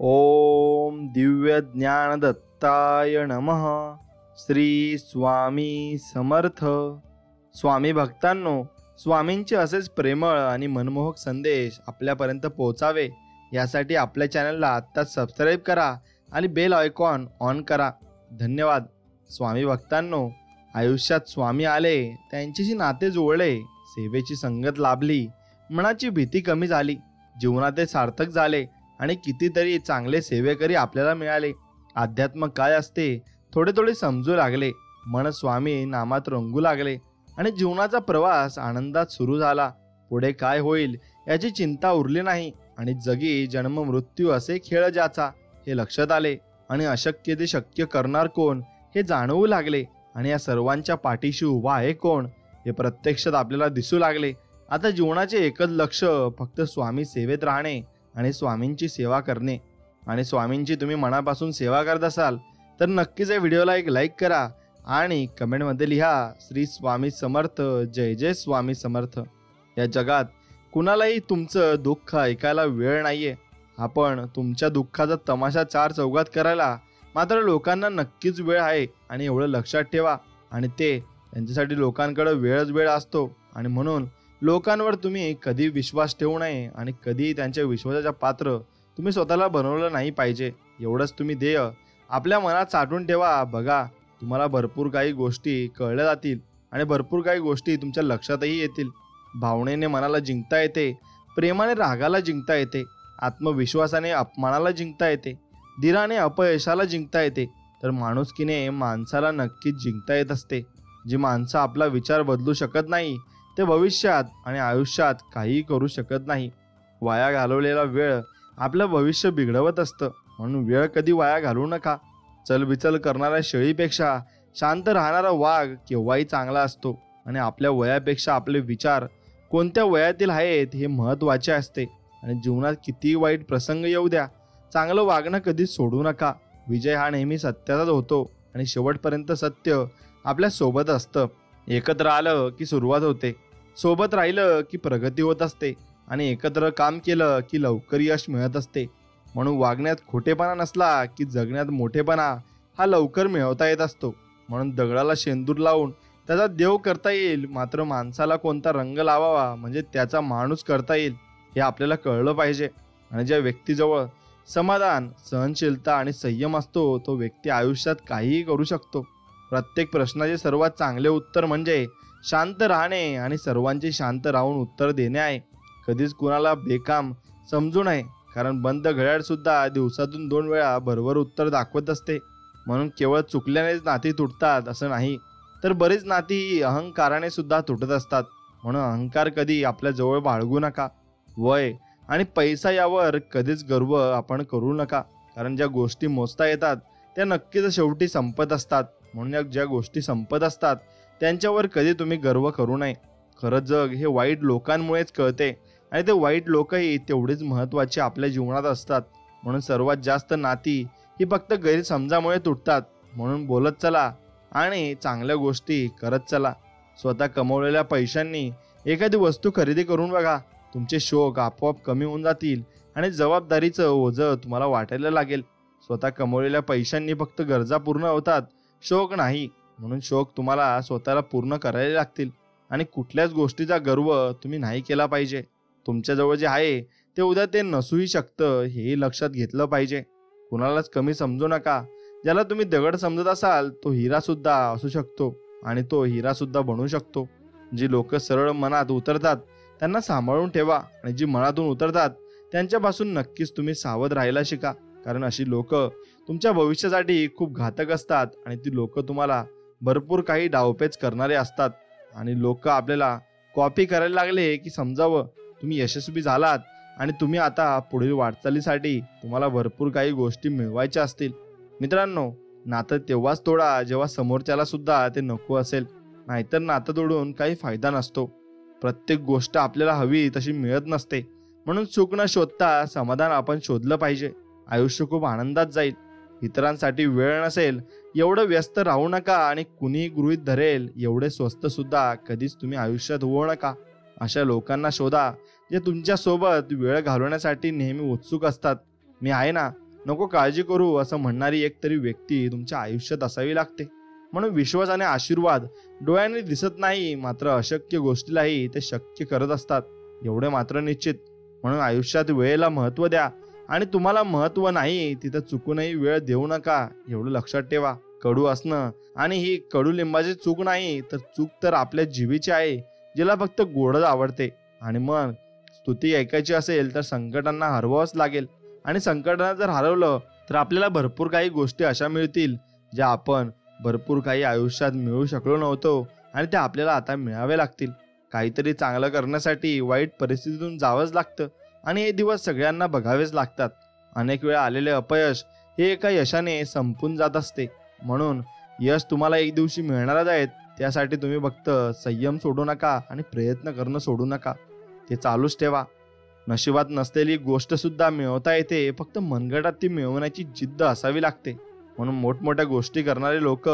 ओम दिव्य ज्ञानदत्ताय नमः. श्री स्वामी समर्थ. स्वामी भक्तांनो, स्वामींचे असेच प्रेमळ आणि मनमोहक संदेश आपल्यापर्यंत पोहोचावे यासाठी आपल्या चॅनलला आत्ताच सबस्क्राईब करा आणि बेल आयकॉन ऑन करा. धन्यवाद. स्वामी भक्तांनो, आयुष्यात स्वामी आले, त्यांच्याशी नाते जुळले, सेवेची संगत लाभली, मनाची भीती कमी झाली, जीवनात सार्थक झाले आणि कितीतरी चांगले सेवेकरी आपल्याला मिळाले. अध्यात्म काय असते थोडे थोडे समजू लागले. मन स्वामी नामात रंगू लागले आणि जीवनाचा प्रवास आनंदात सुरू झाला. पुढे काय होईल याची चिंता उरली नाही आणि जगी जन्म मृत्यू असे खेळ ज्याचा हे लक्षात आले आणि अशक्य ते शक्य करणार कोण हे जाणवू लागले आणि या सर्वांच्या पाठीशी उभा आहे कोण हे प्रत्यक्षात आपल्याला दिसू लागले. आता जीवनाचे एकच लक्ष फक्त स्वामी सेवेत राहणे आणि स्वामींची सेवा करणे. आणि स्वामींची तुम्ही मनापासून सेवा करत असाल तर नक्कीच या व्हिडिओला एक लाईक करा आणि कमेंटमध्ये लिहा श्री स्वामी समर्थ, जय जय स्वामी समर्थ. या जगात कुणालाही तुमचं दुःख ऐकायला वेळ नाहीये. आपण तुमच्या दुःखाचा तमाशा चार चौघात करायला मात्र लोकांना नक्कीच वेळ आहे आणि एवढं लक्षात ठेवा. आणि ते त्यांच्यासाठी लोकांकडे वेळ असतो आणि म्हणून लोकांवर तुम्ही कधी विश्वास ठेवू नये आणि कधी त्यांच्या विश्वासाच्या पात्र तुम्ही स्वतःला बनवलं नाही पाहिजे. एवढंच तुम्ही ध्येय आपल्या मनात साठवून ठेवा. बघा, तुम्हाला भरपूर काही गोष्टी कळल्या जातील आणि भरपूर काही गोष्टी तुमच्या लक्षातही येतील. भावनेने मनाला जिंकता येते, प्रेमाने रागाला जिंकता येते, आत्मविश्वासाने अपमानाला जिंकता येते, धीराने अपयशाला जिंकता येते, तर माणुसकीने माणसाला नक्कीच जिंकता येत असते. जी माणसं आपला विचार बदलू शकत नाही ते भविष्यात आणि आयुष्यात काहीही करू शकत नाही. वाया घालवलेला वेळ आपलं भविष्य बिघडवत असतं, म्हणून वेळ कधी वाया घालवू नका. चलबिचल करणाऱ्या शेळीपेक्षा शांत राहणारा वाघ केव्हाही चांगला असतो आणि आपल्या वयापेक्षा आपले विचार कोणत्या वयातील आहेत हे महत्त्वाचे असते. आणि जीवनात कितीही वाईट प्रसंग येऊ द्या, चांगलं वागणं कधी सोडू नका. विजय हा नेहमी सत्याचाच होतो आणि शेवटपर्यंत सत्य आपल्या सोबत असतं. एकत्र आलं की सुरुवात होते, सोबत राहिलं की प्रगती होत असते आणि एकत्र काम केलं की लवकर यश मिळत असते. म्हणून वागण्यात खोटेपणा नसला की जगण्यात मोठेपणा हा लवकर मिळवता येत असतो. म्हणून दगडाला शेंदूर लावून त्याचा देव करता येईल, मात्र माणसाला कोणता रंग लावावा म्हणजे त्याचा माणूस करता येईल हे आपल्याला कळलं पाहिजे. आणि ज्या व्यक्तीजवळ समाधान, सहनशीलता आणि संयम असतो तो व्यक्ती आयुष्यात काहीही करू शकतो. प्रत्येक प्रश्नाचे सर्वात चांगले उत्तर म्हणजे शांत राहणे आणि सर्वांचे शांत राहून उत्तर देणे आहे. कधीच कुणाला बेकाम समजू नये, कारण बंद घड्याळ सुद्धा दिवसातून 2 वेळा बरोबर उत्तर दाखवत असते. म्हणून केवळ चुकल्यानेच नाती तुटतात असं नाही, तर बरीच नाती अहंकाराने सुद्धा तुटत असतात. म्हणून अहंकार कधी आपल्या जवळ बाळगू नका. वय आणि पैसा यावर कधीच गर्व आपण करू नका, कारण ज्या गोष्टी मोजता येतात त्या नक्कीच शेवटी संपत असतात. म्हणून ज्या गोष्टी संपत असतात त्यांच्यावर कधी तुम्ही गर्व करू नये. खरं जग हे वाईट लोकांमुळेच कळते आणि ते वाईट लोकही तेवढेच महत्त्वाचे आपल्या जीवनात असतात. म्हणून सर्वात जास्त नाती ही फक्त गैरसमजामुळे तुटतात. म्हणून बोलत चला आणि चांगल्या गोष्टी करत चला. स्वतः कमवलेल्या पैशांनी एखादी वस्तू खरेदी करून बघा, तुमचे शोक आपोआप कमी होऊन जातील आणि जबाबदारीचं ओझं तुम्हाला वाटायला लागेल. स्वतः कमवलेल्या पैशांनी फक्त गरजा पूर्ण होतात, शोक नाही. म्हणून शोक तुम्हाला स्वतःला पूर्ण करायला लागतील आणि कुठल्याच गोष्टीचा गर्व तुम्ही नाही केला पाहिजे. तुमच्याजवळ जे आहे ते उद्या ते नसूही शकतं हेही लक्षात घेतलं पाहिजे. कुणालाच कमी समजू नका. ज्याला तुम्ही दगड समजत असाल तो हिरा सुद्धा असू शकतो आणि तो हिरा सुद्धा बनू शकतो. जी लोक सरळ मनात उतरतात त्यांना सांभाळून ठेवा आणि जी मनातून उतरतात त्यांच्यापासून नक्कीच तुम्ही सावध राहायला शिका, कारण अशी लोक तुमच्या भविष्यासाठी खूप घातक असतात आणि ती लोक तुम्हाला भरपूर काही डावपेच करणारे असतात. आणि लोक आपल्याला कॉपी करायला लागले की समजावं तुम्ही यशस्वी झालात आणि तुम्ही आता पुढील वाटचालीसाठी तुम्हाला भरपूर काही गोष्टी मिळवायच्या असतील. मित्रांनो, नातं तेव्हाच तोडा जेव्हा समोरच्याला सुद्धा ते नको असेल, नाहीतर नातं तोडून काही फायदा नसतो. प्रत्येक गोष्ट आपल्याला हवी तशी मिळत नसते, म्हणून सुख न शोधता समाधान आपण शोधलं पाहिजे. आयुष्य खूप आनंदात जाईल. इतरांसाठी वेळ नसेल एवढं व्यस्त राहू नका आणि कुणी गृहीत धरेल एवढे स्वस्त सुद्धा कधीच तुम्ही आयुष्यात होऊ नका. अशा लोकांना शोधा जे तुमच्या सोबत वेळ घालवण्यासाठी नेहमी उत्सुक असतात. मी आहे ना, नको काळजी करू असं म्हणणारी एक तरी व्यक्ती तुमच्या आयुष्यात असावी लागते. म्हणून विश्वास आणि आशीर्वाद डोळ्यांनी दिसत नाही, मात्र अशक्य गोष्टीलाही ते शक्य करत असतात, एवढे मात्र निश्चित. म्हणून आयुष्यात वेळेला महत्त्व द्या आणि तुम्हाला महत्त्व नाही तिथं चुकूनही वेळ देऊ नका, एवढं लक्षात ठेवा. कडू असणं आणि ही कडुलिंबाची चूक नाही, तर चूक तर आपल्या जीवीची आहे, जिला फक्त गोडच आवडते. आणि मग स्तुती ऐकायची असेल तर संकटांना हरवावंच लागेल. आणि संकटांना जर हरवलं तर आपल्याला भरपूर काही गोष्टी अशा मिळतील ज्या आपण भरपूर काही आयुष्यात मिळू शकलो नव्हतो आणि त्या आपल्याला आता मिळावे लागतील. काहीतरी चांगलं करण्यासाठी वाईट परिस्थितीतून जावंच लागतं आणि हे दिवस सगळ्यांना बघावेच लागतात. अनेक वेळा आलेले अपयश हे एका यशाने संपून जात असते. म्हणून यश तुम्हाला एक दिवशी मिळणारच आहेत. त्यासाठी तुम्ही फक्त संयम सोडू नका आणि प्रयत्न करणं सोडू नका, ते चालूच ठेवा. नशिबात नसलेली गोष्ट सुद्धा मिळवता येते, फक्त मनगटात ती मिळवण्याची जिद्द असावी लागते. म्हणून मोठमोठ्या गोष्टी करणारे लोक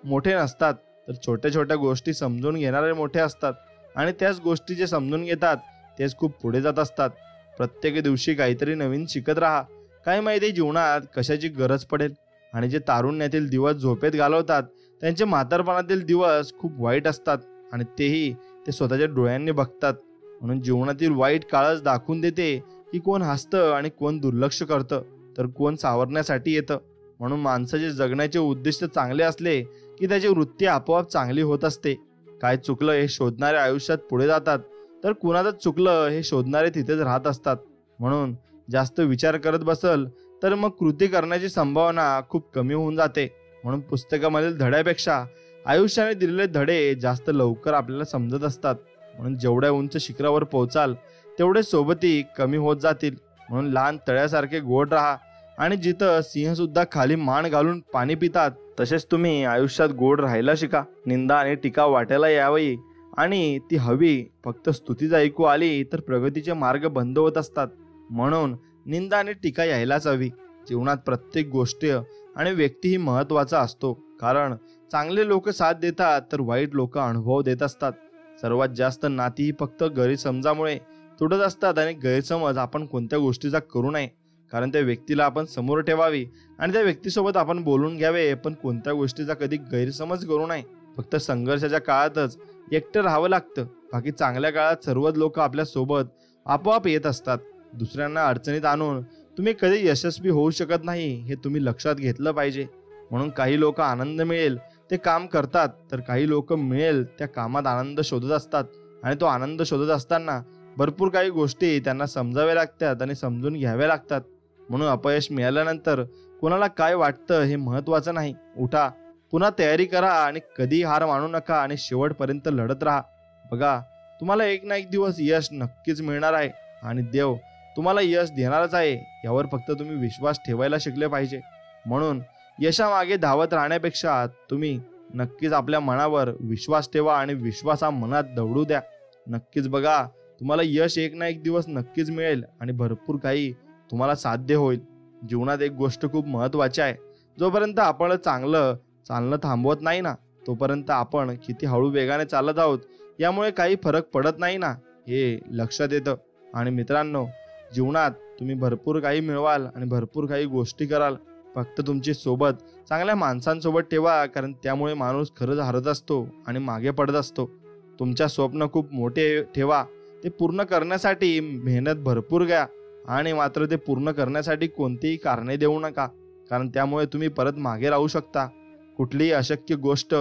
मोठे नसतात, तर छोट्या छोट्या गोष्टी समजून घेणारे मोठे असतात. आणि त्याच गोष्टी जे समजून घेतात तेच खूप पुढे जात असतात. प्रत्येक दिवशी काहीतरी नवीन शिकत राहा. काय माहिती जीवनात कशाची गरज पडेल. आणि जे तारुण्यातील दिवस झोपेत घालवतात त्यांचे म्हातारपणातील दिवस खूप वाईट असतात आणि तेही ते स्वतःच्या डोळ्यांनी बघतात. म्हणून जीवनातील वाईट काळच दाखवून देते की कोण हसतं आणि कोण दुर्लक्ष करतं, तर कोण सावरण्यासाठी येतं. म्हणून माणसाचे जगण्याचे उद्दिष्ट चांगले असले की त्याची वृत्ती आपोआप चांगली होत असते. काय चुकलं हे शोधणारे आयुष्यात पुढे जातात, तर कुणाचं चुकलं हे शोधणारे तिथेच राहत असतात. म्हणून जास्त विचार करत बसल तर मग कृती करण्याची संभावना खूप कमी होऊन जाते. म्हणून पुस्तकामधील धड्यापेक्षा आयुष्याने दिलेले धडे जास्त लवकर आपल्याला समजत असतात. म्हणून जेवढ्या उंच शिखरावर पोहोचाल तेवढे सोबती कमी होत जातील. म्हणून लहान तळ्यासारखे गोड राहा आणि जिथं सिंह सुद्धा खाली मान घालून पाणी पितात, तसेच तुम्ही आयुष्यात गोड राहायला शिका. निंदा आणि टीका वाटायला यावी आणि ती हवी. फक्त स्तुतीच ऐकू आली तर प्रगतीचे मार्ग बंद होत असतात. म्हणून निंदा आणि टीका यायलाच हवी. जीवनात प्रत्येक गोष्ट आणि व्यक्ती ही महत्वाचा असतो, कारण चांगले लोक साथ देतात तर वाईट लोक अनुभव देत असतात. सर्वात जास्त नाती ही फक्त गैरसमजामुळे तुटत असतात आणि गैरसमज आपण कोणत्या गोष्टीचा करू नये, कारण त्या व्यक्तीला आपण समोर ठेवावी आणि त्या व्यक्तीसोबत आपण बोलून घ्यावे, पण कोणत्या गोष्टीचा कधी गैरसमज करू नये. फक्त संघर्षाच्या काळातच एकटं राहावं लागतं, बाकी चांगल्या काळात सर्वच लोक आपल्या सोबत आपोआप येत असतात. दुसऱ्यांना अडचणीत आणून तुम्ही कधी यशस्वी होऊ शकत नाही, हे तुम्ही लक्षात घेतलं पाहिजे. म्हणून काही लोक आनंद मिळेल ते काम करतात, तर काही लोक मिळेल त्या कामात आनंद शोधत असतात आणि तो आनंद शोधत असताना भरपूर काही गोष्टी त्यांना समजाव्या लागतात आणि समजून घ्याव्या लागतात. म्हणून अपयश मिळाल्यानंतर कोणाला काय वाटतं हे महत्वाचं नाही. उठा, पुन्हा तयारी करा आणि कधी हार मानू नका आणि शेवटपर्यंत लढत राहा. बघा, तुम्हाला एक ना एक दिवस यश नक्कीच मिळणार आहे आणि देव तुम्हाला यश देणारच आहे, यावर फक्त तुम्ही विश्वास ठेवायला शिकले पाहिजे. म्हणून यशामागे धावत राहण्यापेक्षा तुम्ही नक्कीच आपल्या मनावर विश्वास ठेवा आणि विश्वास हा मनात दौडू द्या. नक्कीच बघा, तुम्हाला यश एक ना एक दिवस नक्कीच मिळेल आणि भरपूर काही तुम्हाला साध्य होईल. जीवनात एक गोष्ट खूप महत्वाची आहे, जोपर्यंत आपण चांगलं चालणं थांबवत नाही ना, तोपर्यंत आपण किती हळू वेगाने चालत आहोत यामुळे काही फरक पडत नाही ना, हे लक्षात येतं. आणि मित्रांनो, जीवनात तुम्ही भरपूर काही मिळवाल आणि भरपूर काही गोष्टी कराल, फक्त तुमची सोबत चांगल्या माणसांसोबत ठेवा, कारण त्यामुळे माणूस खरंच हरत असतो आणि मागे पडत असतो. तुमच्या स्वप्न खूप मोठे ठेवा, ते पूर्ण करण्यासाठी मेहनत भरपूर घ्या आणि मात्र ते पूर्ण करण्यासाठी कोणतीही कारणे देऊ नका, कारण त्यामुळे तुम्ही परत मागे राहू शकता. कुठलीही अशक्य गोष्ट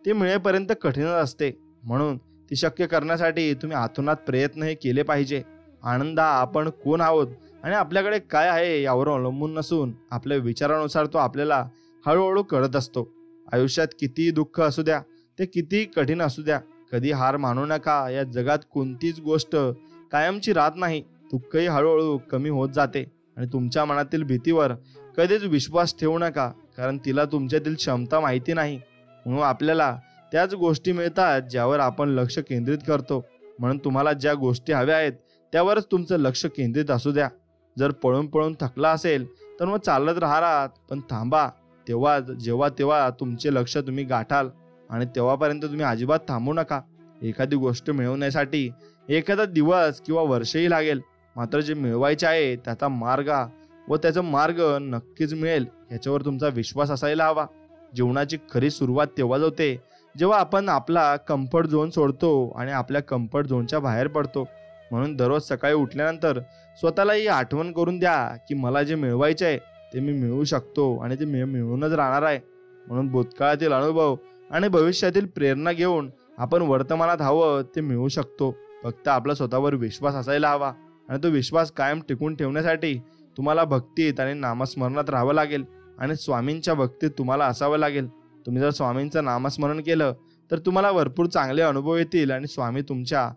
ती मिळेपर्यंत कठीणच असते, म्हणून ती शक्य करण्यासाठी तुम्ही आतोनात प्रयत्नही केले पाहिजे. आनंद हा आपण कोण आहोत आणि आपल्याकडे काय आहे यावर अवलंबून नसून आपल्या विचारानुसार तो आपल्याला हळूहळू कळत असतो. आयुष्यात कितीही दुःख असू द्या, ते कितीही कठीण असू द्या, कधी हार मानू नका. या जगात कोणतीच गोष्ट कायमची राहत नाही. दुःखही हळूहळू कमी होत जाते आणि तुमच्या मनातील भीतीवर कधीच विश्वास ठेवू नका, कारण तिला तुमच्यातील क्षमता माहिती नाही. म्हणून आपल्याला त्याच गोष्टी मिळतात ज्यावर आपण लक्ष केंद्रित करतो. म्हणून तुम्हाला ज्या गोष्टी हव्या आहेत त्यावरच तुमचं लक्ष केंद्रित असू द्या. जर पळून पळून थकला असेल तर मग चालत राहा, पण थांबा. जेव्हा तुमचे लक्ष तुम्ही गाठाल आणि तेव्हापर्यंत तुम्ही अजिबात थांबू नका. एखादी गोष्ट मिळवण्यासाठी एखादा दिवस किंवा वर्षही लागेल, मात्र जे मिळवायचे आहे त्याचा मार्ग व त्याचा मार्ग नक्कीच मिळेल याच्यावर तुमचा विश्वास असायला हवा. जीवनाची खरी सुरुवात तेव्हाच होते जेव्हा आपण आपला कम्फर्ट झोन सोडतो आणि आपल्या कम्फर्ट झोनच्या बाहेर पडतो. म्हणून दररोज सकाळी उठल्यानंतर स्वतःला ही आठवण करून द्या की मला जे मिळवायचे आहे ते मी मिळवू शकतो आणि ते मिळूनच राहणार आहे. म्हणून भूतकाळातील अनुभव आणि भविष्यातील प्रेरणा घेऊन आपण वर्तमानात हवं ते मिळवू शकतो. फक्त आपला स्वतःवर विश्वास असायला हवा आणि तो विश्वास कायम टिकून ठेवण्यासाठी तुम्हाला भक्तीत आणि नामस्मरणात राहावं लागेल आणि स्वामींच्या भक्तीत तुम्हाला असावं लागेल. तुम्ही जर स्वामींचं नामस्मरण केलं तर तुम्हाला भरपूर चांगले अनुभव येतील आणि स्वामी तुमच्या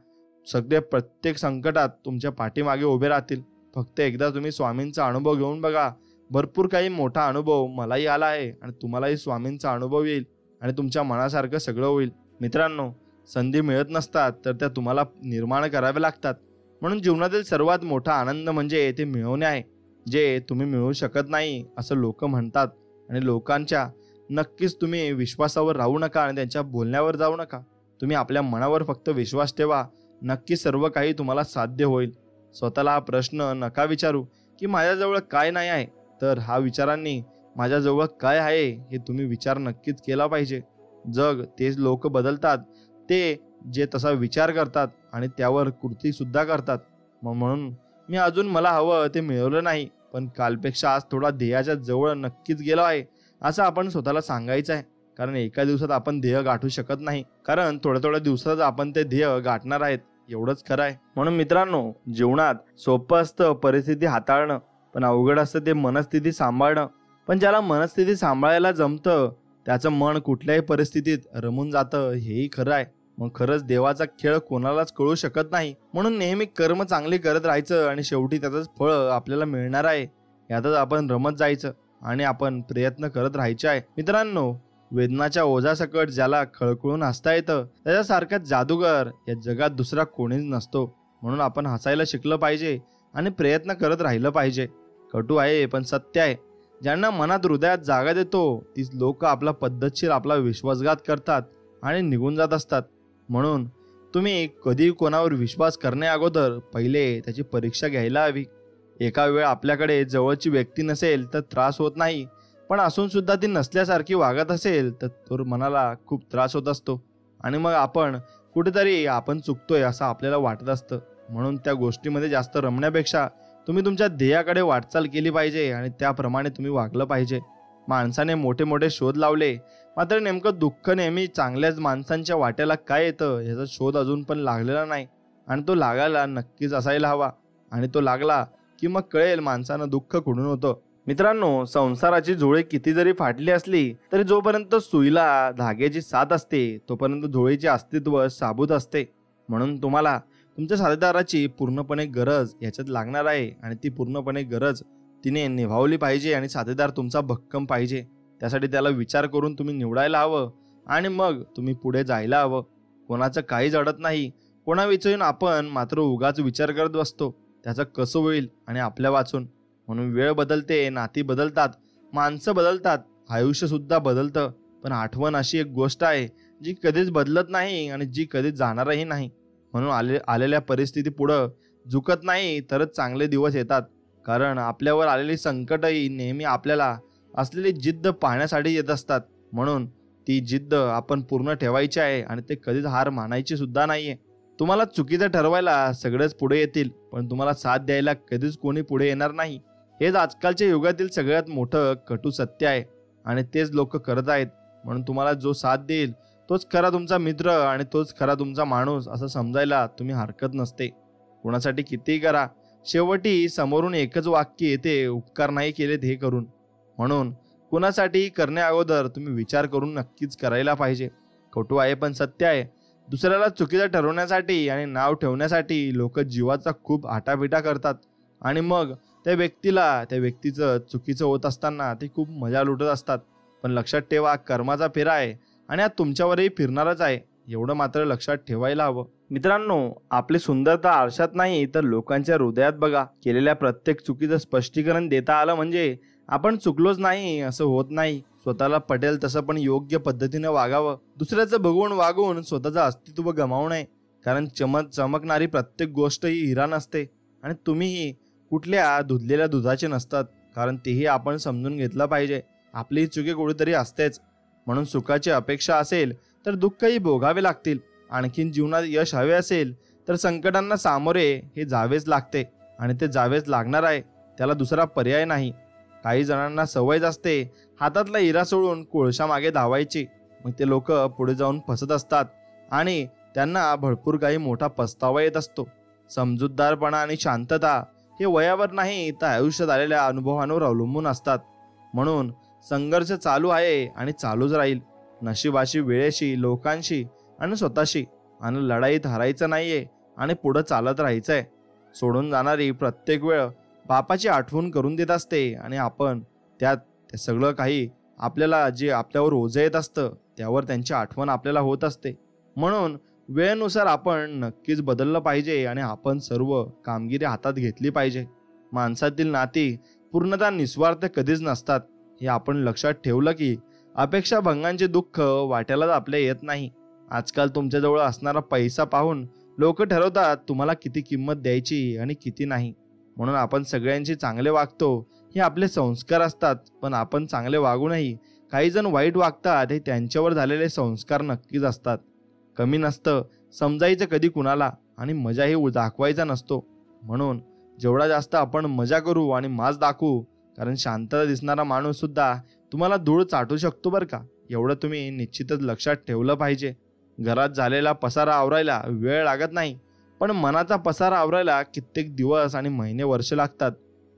सगळे प्रत्येक संकटात तुमच्या पाठीमागे उभे राहतील. फक्त एकदा तुम्ही स्वामींचा अनुभव घेऊन बघा. भरपूर काही मोठा अनुभव मलाही आला आहे आणि तुम्हालाही स्वामींचा अनुभव येईल आणि तुमच्या मनासारखं सगळं होईल. मित्रांनो, संधी मिळत नसतात तर त्या तुम्हाला निर्माण कराव्या लागतात. म्हणून जीवनातील सर्वात मोठा आनंद म्हणजे ते मिळवणे आहे, जे तुम्ही मिळवू शकत नाही असं लोक म्हणतात. आणि लोकांच्या नक्कीच तुम्ही विश्वासावर राहू नका आणि त्यांच्या बोलण्यावर जाऊ नका. तुम्ही आपल्या मनावर फक्त विश्वास ठेवा. नक्की सर्व काही तुम्हाला साध्य होईल. स्वतःला हा प्रश्न नका विचारू की माझ्याजवळ काय नाही आहे, तर हा विचारांनी माझ्याजवळ काय आहे हे तुम्ही विचार नक्कीच केला पाहिजे. जग तेच लोक बदलतात ते जे तसा विचार करतात आणि त्यावर कृती सुद्धा करतात. म्हणून मी अजून मला हवं ते मिळवलं नाही, पण कालपेक्षा आज थोडा ध्येयाच्या जवळ नक्कीच गेलो आहे असं आपण स्वतःला सांगायचं आहे. कारण एका दिवसात आपण ध्येय गाठू शकत नाही, कारण थोड्या थोड्या दिवसात आपण ते ध्येय गाठणार आहेत, एवढंच खरं आहे. म्हणून मित्रांनो, जीवनात सोपं असतं परिस्थिती हाताळणं, पण अवघड असतं ते मनस्थिती सांभाळणं. पण ज्याला मनस्थिती सांभाळायला जमतं त्याचं मन कुठल्याही परिस्थितीत रमून जातं, हेही खरं आहे. मग खरंच देवाचा खेळ कोणालाच कळू शकत नाही. म्हणून नेहमी कर्म चांगली करत राहायचं आणि शेवटी त्याचंच फळ आपल्याला मिळणार आहे, यातच आपण रमत जायचं आणि आपण प्रयत्न करत राहायचे आहे. मित्रांनो, वेदनाच्या ओझासकट ज्याला खळखळून हसता येतं त्याच्यासारखा जादूगार या जगात दुसरा कोणीच नसतो. म्हणून आपण हसायला शिकलं पाहिजे आणि प्रयत्न करत राहिलं पाहिजे. कटू आहे पण सत्य आहे. ज्यांना मनात हृदयात जागा देतो तीच लोक आपला पद्धतशीर आपला विश्वासघात करतात आणि निघून जात असतात. म्हणून तुम्ही कधी कोणावर विश्वास करण्या अगोदर पहिले त्याची परीक्षा घ्यायला हवी. एका वेळ आपल्याकडे जवळची व्यक्ती नसेल तर त्रास होत नाही, पण असून सुद्धा ती नसल्यासारखी वागत असेल तर मनाला खूप त्रास होत असतो आणि मग आपण कुठेतरी आपण चुकतोय असं आपल्याला वाटत असतं. म्हणून त्या गोष्टीमध्ये जास्त रमण्यापेक्षा तुम्ही तुमच्या ध्येयाकडे वाटचाल केली पाहिजे आणि त्याप्रमाणे तुम्ही वागलं पाहिजे. माणसाने मोठे मोठे शोध लावले, मात्र नेमकं दुःख नेहमी चांगल्याच माणसांच्या वाट्याला काय येतं याचा शोध अजून पण लागलेला नाही आणि तो लागायला नक्कीच असायला हवा. आणि तो लागला की मग कळेल माणसानं दुःख कुठून होतं. मित्रांनो, संसाराची झोळी किती जरी फाटली असली तरी जोपर्यंत सुईला धाग्याची साथ असते तोपर्यंत झोळीचे अस्तित्व साबूत असते. म्हणून तुम्हाला तुमच्या साथीदाराची पूर्णपणे गरज याच्यात लागणार आहे आणि ती पूर्णपणे गरज तिने निभावली पाहिजे आणि साथीदार तुमचा भक्कम पाहिजे. त्यासाठी त्याला विचार करून तुम्ही निवडायला हवं आणि मग तुम्ही पुढे जायला हवं. कोणाचं काहीच अडत नाही. कोणा विचारून आपण मात्र उगाच विचार करत बसतो त्याचं कसं होईल आणि आपल्या वाचून. म्हणून वेळ बदलते, नाती बदलतात, माणसं बदलतात, आयुष्य सुद्धा बदलतं, पण आठवण अशी एक गोष्ट आहे जी कधीच बदलत नाही आणि जी कधीच जाणारही नाही. म्हणून आलेल्या परिस्थिती पुढं झुकत नाही तरच चांगले दिवस येतात. कारण आपल्यावर आलेली संकटही नेहमी आपल्याला असलेली जिद्द पाहण्यासाठी येत असतात. म्हणून ती जिद्द आपण पूर्ण ठेवायची आहे आणि ते कधीच हार मानायची सुद्धा नाहीये. तुम्हाला चुकीचं ठरवायला सगळेच पुढे येतील, पण तुम्हाला साथ द्यायला कधीच कोणी पुढे येणार नाही. हेच आजकालच्या युगातील सगळ्यात मोठं कटू सत्य आहे आणि तेच लोक करत आहेत. म्हणून तुम्हाला जो साथ देईल तोच खरा तुमचा मित्र आणि तोच खरा तुमचा माणूस असं समजायला तुम्ही हरकत नसते. कोणासाठी कितीही करा, शेवटी समोरून एकच वाक्य येते, उपकार नाही केलेत हे करून. म्हणून कुणासाठी करण्या अगोदर तुम्ही विचार करून नक्कीच करायला पाहिजे. कटू आहे पण सत्य आहे. दुसऱ्याला चुकीचं ठरवण्यासाठी आणि नाव ठेवण्यासाठी लोक जीवाचा खूप आटापिटा करतात आणि मग त्या व्यक्तीचं चुकीचं होत असताना ते खूप मजा लुटत असतात. पण लक्षात ठेवा, कर्माचा फेरा आहे आणि हा तुमच्यावरही फिरणारच आहे, एवढं मात्र लक्षात ठेवायला हवं. मित्रांनो, आपली सुंदरता आरशात नाही तर लोकांच्या हृदयात बघा. केलेल्या प्रत्येक चुकीचं स्पष्टीकरण देता आलं म्हणजे आपण चुकलोच नाही असं होत नाही. स्वतःला पटेल तसं पण योग्य पद्धतीने वागावं. दुसऱ्याचं बघून वागून स्वतःचं अस्तित्व गमावू नये. कारण चमकणारी प्रत्येक गोष्ट ही हिरा नसते आणि तुम्हीही कुठल्या धुतलेल्या दुधाचे नसतात. कारण तेही आपण समजून घेतलं पाहिजे. आपली चुकी कुठेतरी असतेच. म्हणून सुखाची अपेक्षा असेल तर दुःखही भोगावे लागतील. आणखीन जीवनात यश हवे असेल तर संकटांना सामोरे हे जावेच लागते आणि ते जावेच लागणार आहे. त्याला दुसरा पर्याय नाही. काही जणांना सवयच असते हातातला हिरा सोडून कोळशा मागे धावायची. मग ते लोक पुढे जाऊन फसत असतात आणि त्यांना भरपूर काही मोठा पस्तावा येत असतो. समजूतदारपणा आणि शांतता हे वयावर नाही तर आयुष्यात आलेल्या अनुभवांवर अवलंबून असतात. म्हणून संघर्ष चालू आहे आणि चालूच राहील. नशिबाशी, वेळेशी, लोकांशी आणि स्वतःशी. आणि लढाईत हारायचं नाहीये आणि पुढं चालत राहायचंय. सोडून जाणारी प्रत्येक वेळ बापाची आठवण करून देत असते आणि आपण त्यात ते सगळं काही आपल्याला जे आपल्यावर ओझं येत असतं त्यावर त्यांची आठवण आपल्याला होत असते. म्हणून वेळेनुसार आपण नक्कीच बदललं पाहिजे आणि आपण सर्व कामगिरी हातात घेतली पाहिजे. माणसातील नाती पूर्णतः निस्वार्थ कधीच नसतात. हे आपण लक्षात ठेवलं की अपेक्षा भंगांचे दुःख वाट्यालाच आपल्या येत नाही. आजकाल तुमच्याजवळ असणारा पैसा पाहून लोक ठरवतात तुम्हाला किती किंमत द्यायची आणि किती नाही. म्हणून आपण सगळ्यांशी चांगले वागतो हे आपले संस्कार असतात. पण आपण चांगले वागूनही काही जण वाईट वागतात हे त्यांच्यावर झालेले संस्कार नक्कीच असतात. कमी नसतं समजायचं कधी कुणाला आणि मजाही दाखवायचा नसतो. म्हणून जेवढा जास्त आपण मजा करू आणि माज दाखवू, कारण शांतता दिसणारा माणूस सुद्धा तुम्हाला धूळ चाटू शकतो बरं का. एवढं तुम्ही निश्चितच लक्षात ठेवलं पाहिजे. घरात झालेला पसारा आवरायला वेळ लागत नाही, पण मनाचा पसारा आवरायला कित्येक दिवस आणि महिने वर्ष लागतात.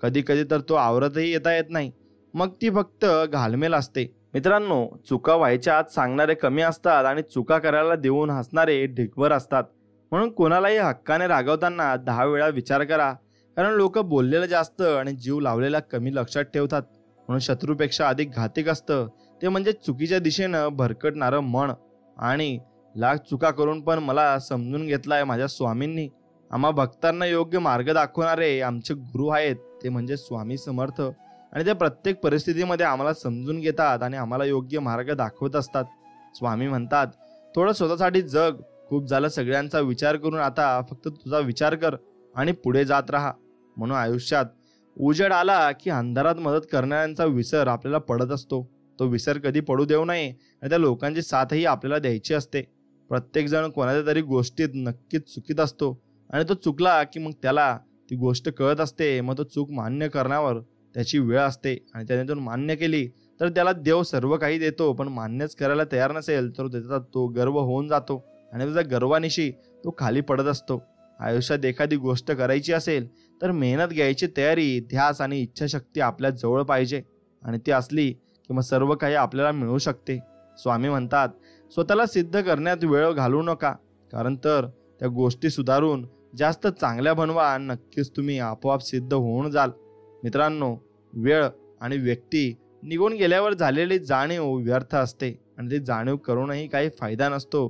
कधी कधी तर तो आवरतही येत नाही. मग ती फक्त घालमेल असते. मित्रांनो, चुका व्हायच्या आत सांगणारे कमी असतात आणि चुका करायला देऊन हसणारे ढिगभर असतात. म्हणून कोणालाही हक्काने रागवताना 10 वेळा विचार करा, कारण लोक बोललेलं जास्त आणि जीव लावलेला कमी लक्षात ठेवतात. म्हणून शत्रूपेक्षा अधिक घातक असतं ते म्हणजे चुकीच्या दिशेनं भरकटणारं मन. आणि लाख चुका करून पण मला समजून घेतलाय माझ्या स्वामींनी. आम्हा भक्तांना योग्य मार्ग दाखवणारे आमचे गुरु आहेत ते म्हणजे स्वामी समर्थ. आणि ते प्रत्येक परिस्थितीमध्ये आम्हाला समजून घेतात आणि आम्हाला योग्य मार्ग दाखवत असतात. स्वामी म्हणतात, थोडं स्वतःसाठी जग. खूप झालं सगळ्यांचा विचार करून, आता फक्त तुझा विचार कर आणि पुढे जात राहा. म्हणून आयुष्यात उजेड आला की अंधारात मदत करणाऱ्यांचा विसर आपल्याला पडत असतो. तो विसर कधी पडू देऊ नये आणि त्या लोकांची साथही आपल्याला द्यायची असते. प्रत्येक जण कोणाच्या तरी गोष्टीत नक्कीच चुकीत असतो आणि तो चुकला की मग त्याला ती गोष्ट कळत असते. मग तो चूक मान्य करण्यावर त्याची वेळ असते आणि त्याने जर मान्य केली तर त्याला देव सर्व काही देतो. पण मान्यच करायला तयार नसेल तर त्याचा तो गर्व होऊन जातो आणि त्याच्या गर्वानिशी तो खाली पडत असतो. आयुष्यात एखादी गोष्ट करायची असेल तर मेहनत घ्यायची तयारी, ध्यास आणि इच्छाशक्ती आपल्या जवळ पाहिजे आणि ती असली की मग सर्व काही आपल्याला मिळू शकते. स्वामी म्हणतात, स्वतःला सिद्ध करण्यात वेळ घालवू नका, कारण तर त्या गोष्टी सुधारून जास्त चांगल्या बनवा. नक्कीच तुम्ही आपोआप सिद्ध होऊन जाल. मित्रांनो, वेळ आणि व्यक्ती निघून गेल्यावर झालेली जाणीव व्यर्थ असते आणि ती जाणीव करूनही काही फायदा नसतो.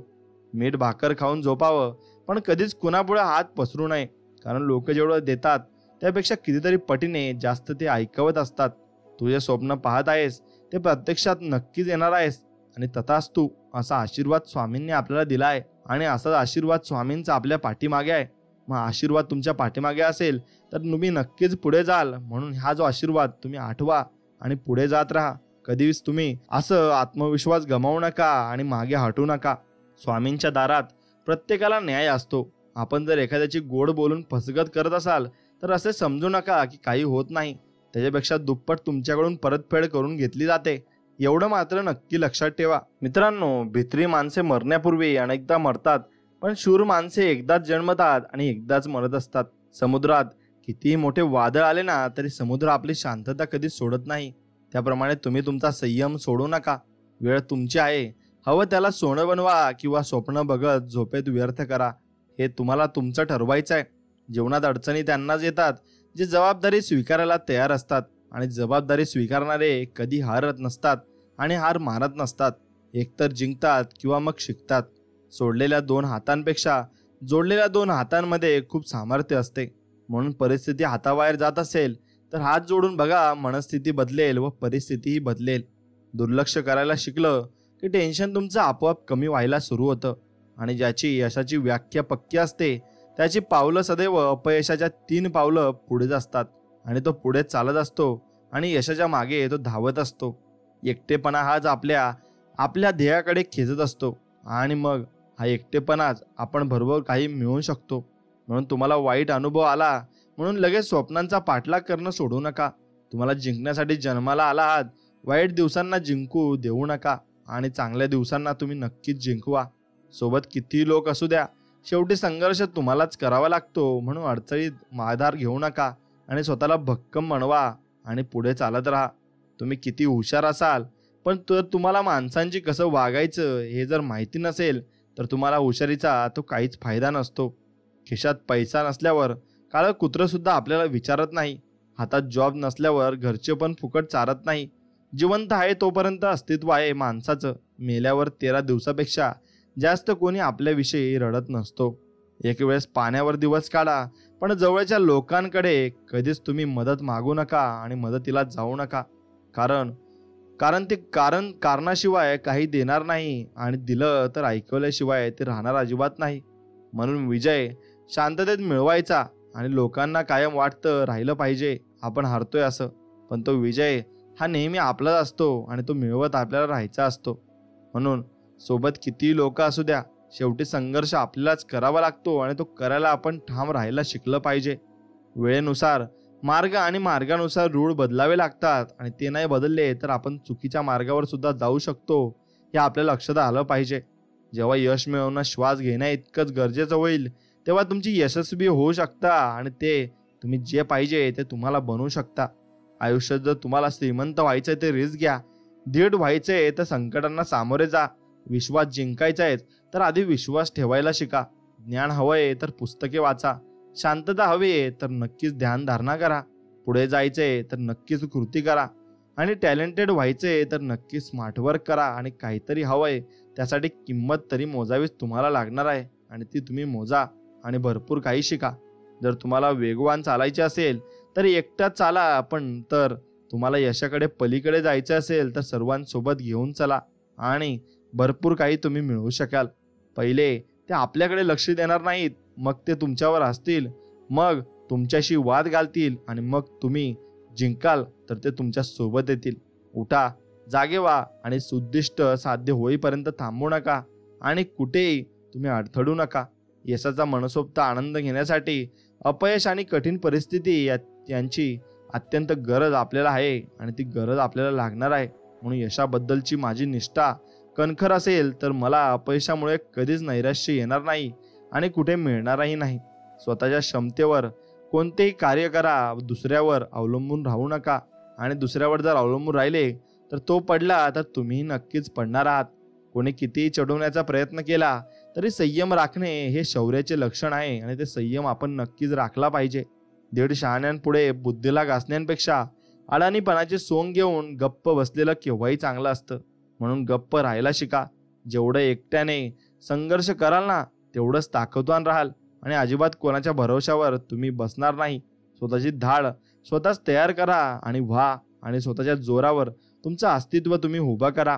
मीठ भाकर खाऊन झोपावं, पण कधीच कुणापुढे हात पसरू नये, कारण लोक जेवढं देतात त्यापेक्षा कितीतरी पटीने जास्त ते ऐकवत असतात. तू जे स्वप्न पाहत आहेस ते प्रत्यक्षात नक्कीच येणार आहेस आणि तथास्तु असा आशीर्वाद स्वामींनी आपल्याला दिला आहे आणि असाच आशीर्वाद स्वामींचा आपल्या पाठीमागे आहे. मग आशीर्वाद तुमच्या पाठीमागे असेल तर तुम्ही नक्कीच पुढे जाल. म्हणून हा जो आशीर्वाद तुम्ही आठवा आणि पुढे जात राहा. कधीच तुम्ही असं आत्मविश्वास गमावू नका आणि मागे हटू नका. स्वामींच्या दारात प्रत्येकाला न्याय असतो. आपण जर एखाद्याची गोड बोलून फसगत करत असाल तर असे समजू नका की काही होत नाही, त्याच्यापेक्षा दुप्पट तुमच्याकडून परतफेड करून घेतली जाते. एवढं मात्र नक्की लक्षात ठेवा. मित्रांनो, भित्री माणसे मरण्यापूर्वी अनेकदा मरतात, पण शूर माणसे एकदाच जन्मतात आणि एकदाच मरत असतात. समुद्रात कितीही मोठे वादळ आले ना तरी समुद्र आपली शांतता कधी सोडत नाही. त्याप्रमाणे तुम्ही तुमचा संयम सोडू नका. वेळ तुमची आहे. हवं त्याला सोनं बनवा किंवा स्वप्न बघत झोपेत व्यर्थ करा, हे तुम्हाला तुमचं ठरवायचं आहे. जीवनात अडचणी त्यांनाच येतात जे जबाबदारी स्वीकारायला तयार असतात आणि जबाबदारी स्वीकारणारे कधी हारत नसतात आणि हार मानत नसतात. एकतर जिंकतात किंवा मग शिकतात. सोडलेल्या 2 हातांपेक्षा जोडलेल्या 2 हातांमध्ये खूप सामर्थ्य असते. म्हणून परिस्थिती हाताबाहेर जात असेल तर हात जोडून बघा, मनस्थिती बदलेल व परिस्थितीही बदलेल. दुर्लक्ष करायला शिकलं की टेन्शन तुमचं आपोआप कमी व्हायला सुरू होतं आणि ज्याची यशाची व्याख्या पक्की असते त्याची पावलं सदैव अपयशाच्या 3 पावलं पुढेच असतात आणि तो पुढे चालत असतो आणि यशाच्या मागे तो धावत असतो. एकटेपणा हाच आपल्या ध्येयाकडे खेचत असतो आणि मग हा एकटेपणाच आपण बरोबर काही मिळवू शकतो. म्हणून तुम्हाला वाईट अनुभव आला म्हणून लगेच स्वप्नांचा पाठलाग करणं सोडू नका. तुम्हाला जिंकण्यासाठी जन्माला आला आहात. वाईट दिवसांना जिंकू देऊ नका आणि चांगल्या दिवसांना तुम्ही नक्कीच जिंकवा. सोबत किती लोक असू द्या, शेवटी संघर्ष तुम्हालाच करावा लागतो. म्हणून अडचणीत माघार घेऊ नका आणि स्वतःला भक्कम बनवा आणि पुढे चालत राहा. तुम्ही किती हुशार असाल, पण तुम्हाला माणसांची कसं वागायचं हे जर माहिती नसेल तर तुम्हाला हुशारीचा तो काहीच फायदा नसतो. खिशात पैसा नसल्यावर काळं कुत्रं सुद्धा आपल्याला विचारत नाही. हातात जॉब नसल्यावर घरचे पण फुकट चारत नाही. जिवंत आहे तोपर्यंत अस्तित्व आहे माणसाचं. मेल्यावर 13 दिवसापेक्षा जास्त कोणी आपल्याविषयी रडत नसतो. एक वेळेस पाण्यावर दिवस काढा, पण जवळच्या लोकांकडे कधीच तुम्ही मदत मागू नका आणि मदतीला जाऊ नका. कारण ते कारणाशिवाय काही देणार नाही आणि दिलं तर ऐकवल्याशिवाय ते राहणार अजिबात नाही. म्हणून विजय शांततेत मिळवायचा आणि लोकांना कायम वाटतं राहिलं पाहिजे आपण हारतोय असं, पण तो विजय हा नेहमी आपलाच असतो आणि तो मिळवत आपल्याला राहायचा असतो. म्हणून सोबत किती लोक असू द्या, शेवटी संघर्ष आपल्यालाच करावा लागतो आणि तो करायला आपण ठाम राहायला शिकलं पाहिजे. वेळेनुसार मार्ग आणि मार्गानुसार रूळ बदलावे लागतात आणि ते नाही बदलले तर आपण चुकीच्या मार्गावर सुद्धा जाऊ शकतो हे आपल्या लक्षात आलं पाहिजे. जेव्हा यश मिळवणं श्वास घेण्या इतकंच गरजेचं होईल तेव्हा तुमची यशस्वी होऊ शकता आणि ते तुम्ही जे पाहिजे ते तुम्हाला बनवू शकता. आयुष्यात जर तुम्हाला श्रीमंत व्हायचंय ते रिस्क घ्या. दृढ व्हायचंय तर संकटांना सामोरे जा. विश्वास जिंकायचा आहे तर आधी विश्वास ठेवायला शिका. ज्ञान हवंय तर पुस्तके वाचा. शांतता हवी आहे तर नक्कीच ध्यानधारणा करा. पुढे जायचंय तर नक्कीच कृती करा आणि टॅलेंटेड व्हायचंय तर नक्कीच स्मार्ट वर्क करा. आणि काहीतरी हवंय त्यासाठी किंमत तरी मोजावीच तुम्हाला लागणार आहे आणि ती तुम्ही मोजा आणि भरपूर काही शिका. जर तुम्हाला वेगवान चालायचे असेल तर एकटाच चाला, पण तर तुम्हाला यशाकडे पलीकडे जायचं असेल तर सर्वांसोबत घेऊन चला आणि भरपूर काही तुम्ही मिळवू शकाल. पहिले ते आपल्याकडे लक्ष देणार नाहीत, मग ते तुमच्यावर असतील, मग तुमच्याशी वाद घालतील आणि मग तुम्ही जिंकाल तर ते तुमच्या सोबत येतील. उठा, जागे व्हा आणि उद्दिष्ट साध्य होईपर्यंत थांबू नका आणि कुठेही तुम्ही अडथळू नका. यशाचा मनसोक्त आनंद घेण्यासाठी अपयश आणि कठीण परिस्थिती यांची अत्यंत गरज आपल्याला आहे आणि ती गरज आपल्याला लागणार आहे. म्हणून यशाबद्दलची माझी निष्ठा कणखर असेल तर मला अपयशामुळे कधीच नैराश्य येणार नाही आणि कुठे मिळणारही नाही. स्वतःच्या क्षमतेवर कोणतेही कार्य करा, दुसऱ्यावर अवलंबून राहू नका आणि दुसऱ्यावर जर अवलंबून राहिले तर तो पडला तर तुम्ही नक्कीच पडणार आहात. कोणी कितीही चढवण्याचा प्रयत्न केला तरी संयम राखणे हे शौर्याचे लक्षण आहे आणि ते संयम आपण नक्कीच राखला पाहिजे. दीड शहाण्यांपुढे बुद्धीला घासण्यापेक्षा अडाणीपणाचे सोंग घेऊन गप्प बसलेलं केव्हाही चांगलं असतं. म्हणून गप्प राहायला शिका. जेवढं एकट्याने संघर्ष कराल ना तेवढंच ताकदवान राहाल आणि अजिबात कोणाच्या भरोशावर तुम्ही बसणार नाही. स्वतःची धाड स्वतःच तयार करा आणि व्हा आणि स्वतःच्या जोरावर तुमचं अस्तित्व तुम्ही उभं करा.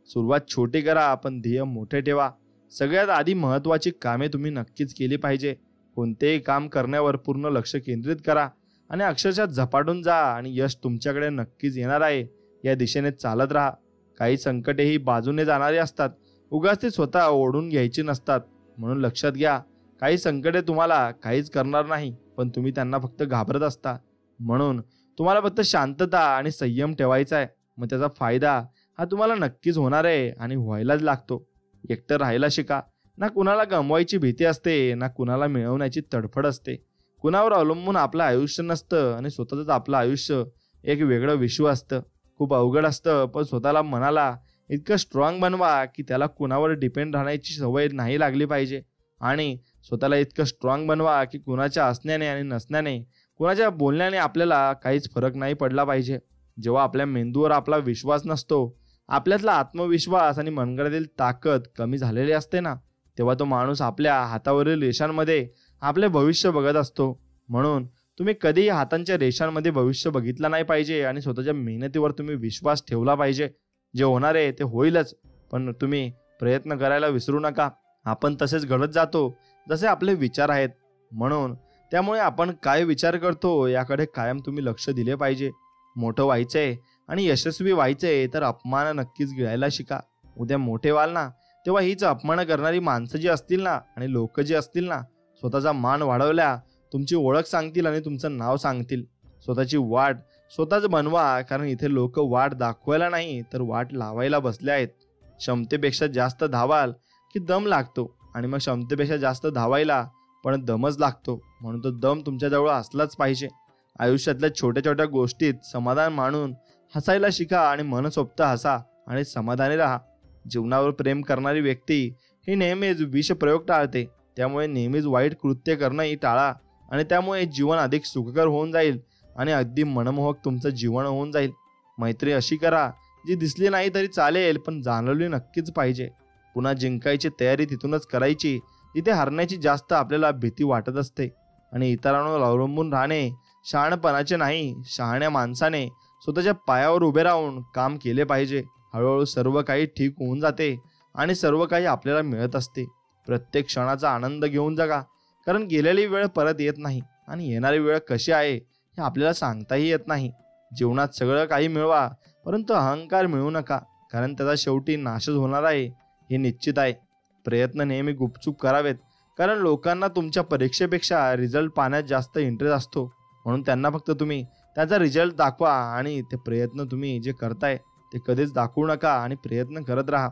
सुरुवात छोटी करा पण ध्येय मोठे ठेवा. सगळ्यात आधी महत्त्वाची कामे तुम्ही नक्कीच केली पाहिजे. कोणतेही काम करण्यावर पूर्ण लक्ष केंद्रित करा आणि अक्षरशः झपाटून जा आणि यश तुमच्याकडे नक्कीच येणार आहे. या दिशेने चालत राहा. काही संकटेही बाजूने जाणारी असतात, उगाच ती स्वतः ओढून घ्यायची नसतात. म्हणून लक्षात घ्या, काही संकटे तुम्हाला काहीच करणार नाही, पण तुम्ही त्यांना फक्त घाबरत असता. म्हणून तुम्हाला फक्त शांतता आणि संयम ठेवायचा आहे. मग त्याचा फायदा हा तुम्हाला नक्कीच होणार आहे आणि व्हायलाच लागतो. एकटं राहायला शिका. ना कुणाला गमवायची भीती असते, ना कुणाला मिळवण्याची तडफड असते. कुणावर अवलंबून आपलं आयुष्य नसतं आणि स्वतःच आपलं आयुष्य एक वेगळं विश्व असतं. खूप अवघड असतं, पण स्वतःला मनाला इतकं स्ट्रॉंग बनवा की त्याला कुणावर डिपेंड राहण्याची सवय नाही लागली पाहिजे. आणि स्वतःला इतकं स्ट्रॉंग बनवा की कुणाच्या असण्याने आणि नसण्याने, कुणाच्या बोलण्याने आपल्याला काहीच फरक नाही पडला पाहिजे. जेव्हा आपल्या मेंदूवर आपला विश्वास नसतो, आपल्यातला आत्मविश्वास आणि मनगटातील ताकद कमी झालेली असते ना, तेव्हा तो माणूस आपल्या हातावरील रेषांमध्ये आपले भविष्य बघत असतो. म्हणून तुम्ही कधीही हातांच्या रेषांमध्ये भविष्य बघितलं नाही पाहिजे आणि स्वतःच्या मेहनतीवर तुम्ही विश्वास ठेवला पाहिजे. जे होणार आहे ते होईलच, पण तुम्ही प्रयत्न करायला विसरू नका. आपण तसेच घडत जातो जसे आपले विचार आहेत. म्हणून त्यामुळे आपण काय विचार करतो याकडे कायम तुम्ही लक्ष दिले पाहिजे. मोठं व्हायचंय आणि यशस्वी व्हायचंय तर अपमान नक्कीच गिळायला शिका. उद्या मोठे व्हाल ना, तेव्हा हीच अपमान करणारी माणसं जी असतील ना आणि लोक जी असतील ना, स्वतःचा मान वाढवल्या तुमची ओळख सांगतील आणि तुमचं नाव सांगतील. स्वतःची वाट स्वतःच बनवा, कारण इथे लोक वाट दाखवायला नाही तर वाट लावायला बसले आहेत. क्षमतेपेक्षा जास्त धावाल की दम लागतो, आणि मग क्षमतेपेक्षा जास्त धावायला पण दमच लागतो. म्हणून तो दम तुमच्याजवळ असलाच पाहिजे. आयुष्यातल्या छोट्या छोट्या गोष्टीत समाधान मानून हसायला शिका आणि मनसोक्त हसा आणि समाधानी राहा. जीवनावर प्रेम करणारी व्यक्ती ही नेहमीच विषप्रयोग टाळते. त्यामुळे नेहमीच वाईट कृत्य करणंही टाळा, आणि त्यामुळे जीवन अधिक सुखकर होऊन जाईल आणि अगदी मनमोहक तुमचं जीवन होऊन जाईल. मैत्री अशी करा जी दिसली नाही तरी चालेल, पण जाणवली नक्कीच पाहिजे. पुन्हा जिंकायची तयारी तिथूनच करायची जिथे हरण्याची जास्त आपल्याला भीती वाटत असते. आणि इतरांवर अवलंबून राहणे शहाणपणाचे नाही. शहाण्या माणसाने स्वतःच्या पायावर उभे राहून काम केले पाहिजे. हळूहळू सर्व काही ठीक होऊन जाते आणि सर्व काही आपल्याला मिळत असते. प्रत्येक क्षणाचा आनंद घेऊन जगा, कारण गेलेली वेळ परत येत नाही आणि येणारी वेळ कशी आहे हे आपल्याला सांगताही येत नाही. जीवनात सगळं काही मिळवा, परंतु अहंकार मिळवू नका, कारण त्याचा शेवटी नाशच होणार आहे हे निश्चित आहे. प्रयत्न नेहमी गुपचूप करावेत, कारण लोकांना तुमच्या परीक्षेपेक्षा रिझल्ट पाहण्यात जास्त इंटरेस्ट असतो. म्हणून त्यांना फक्त तुम्ही त्याचा रिझल्ट दाखवा, आणि ते प्रयत्न तुम्ही जे करताय ते कधीच दाखवू नका आणि प्रयत्न करत राहा.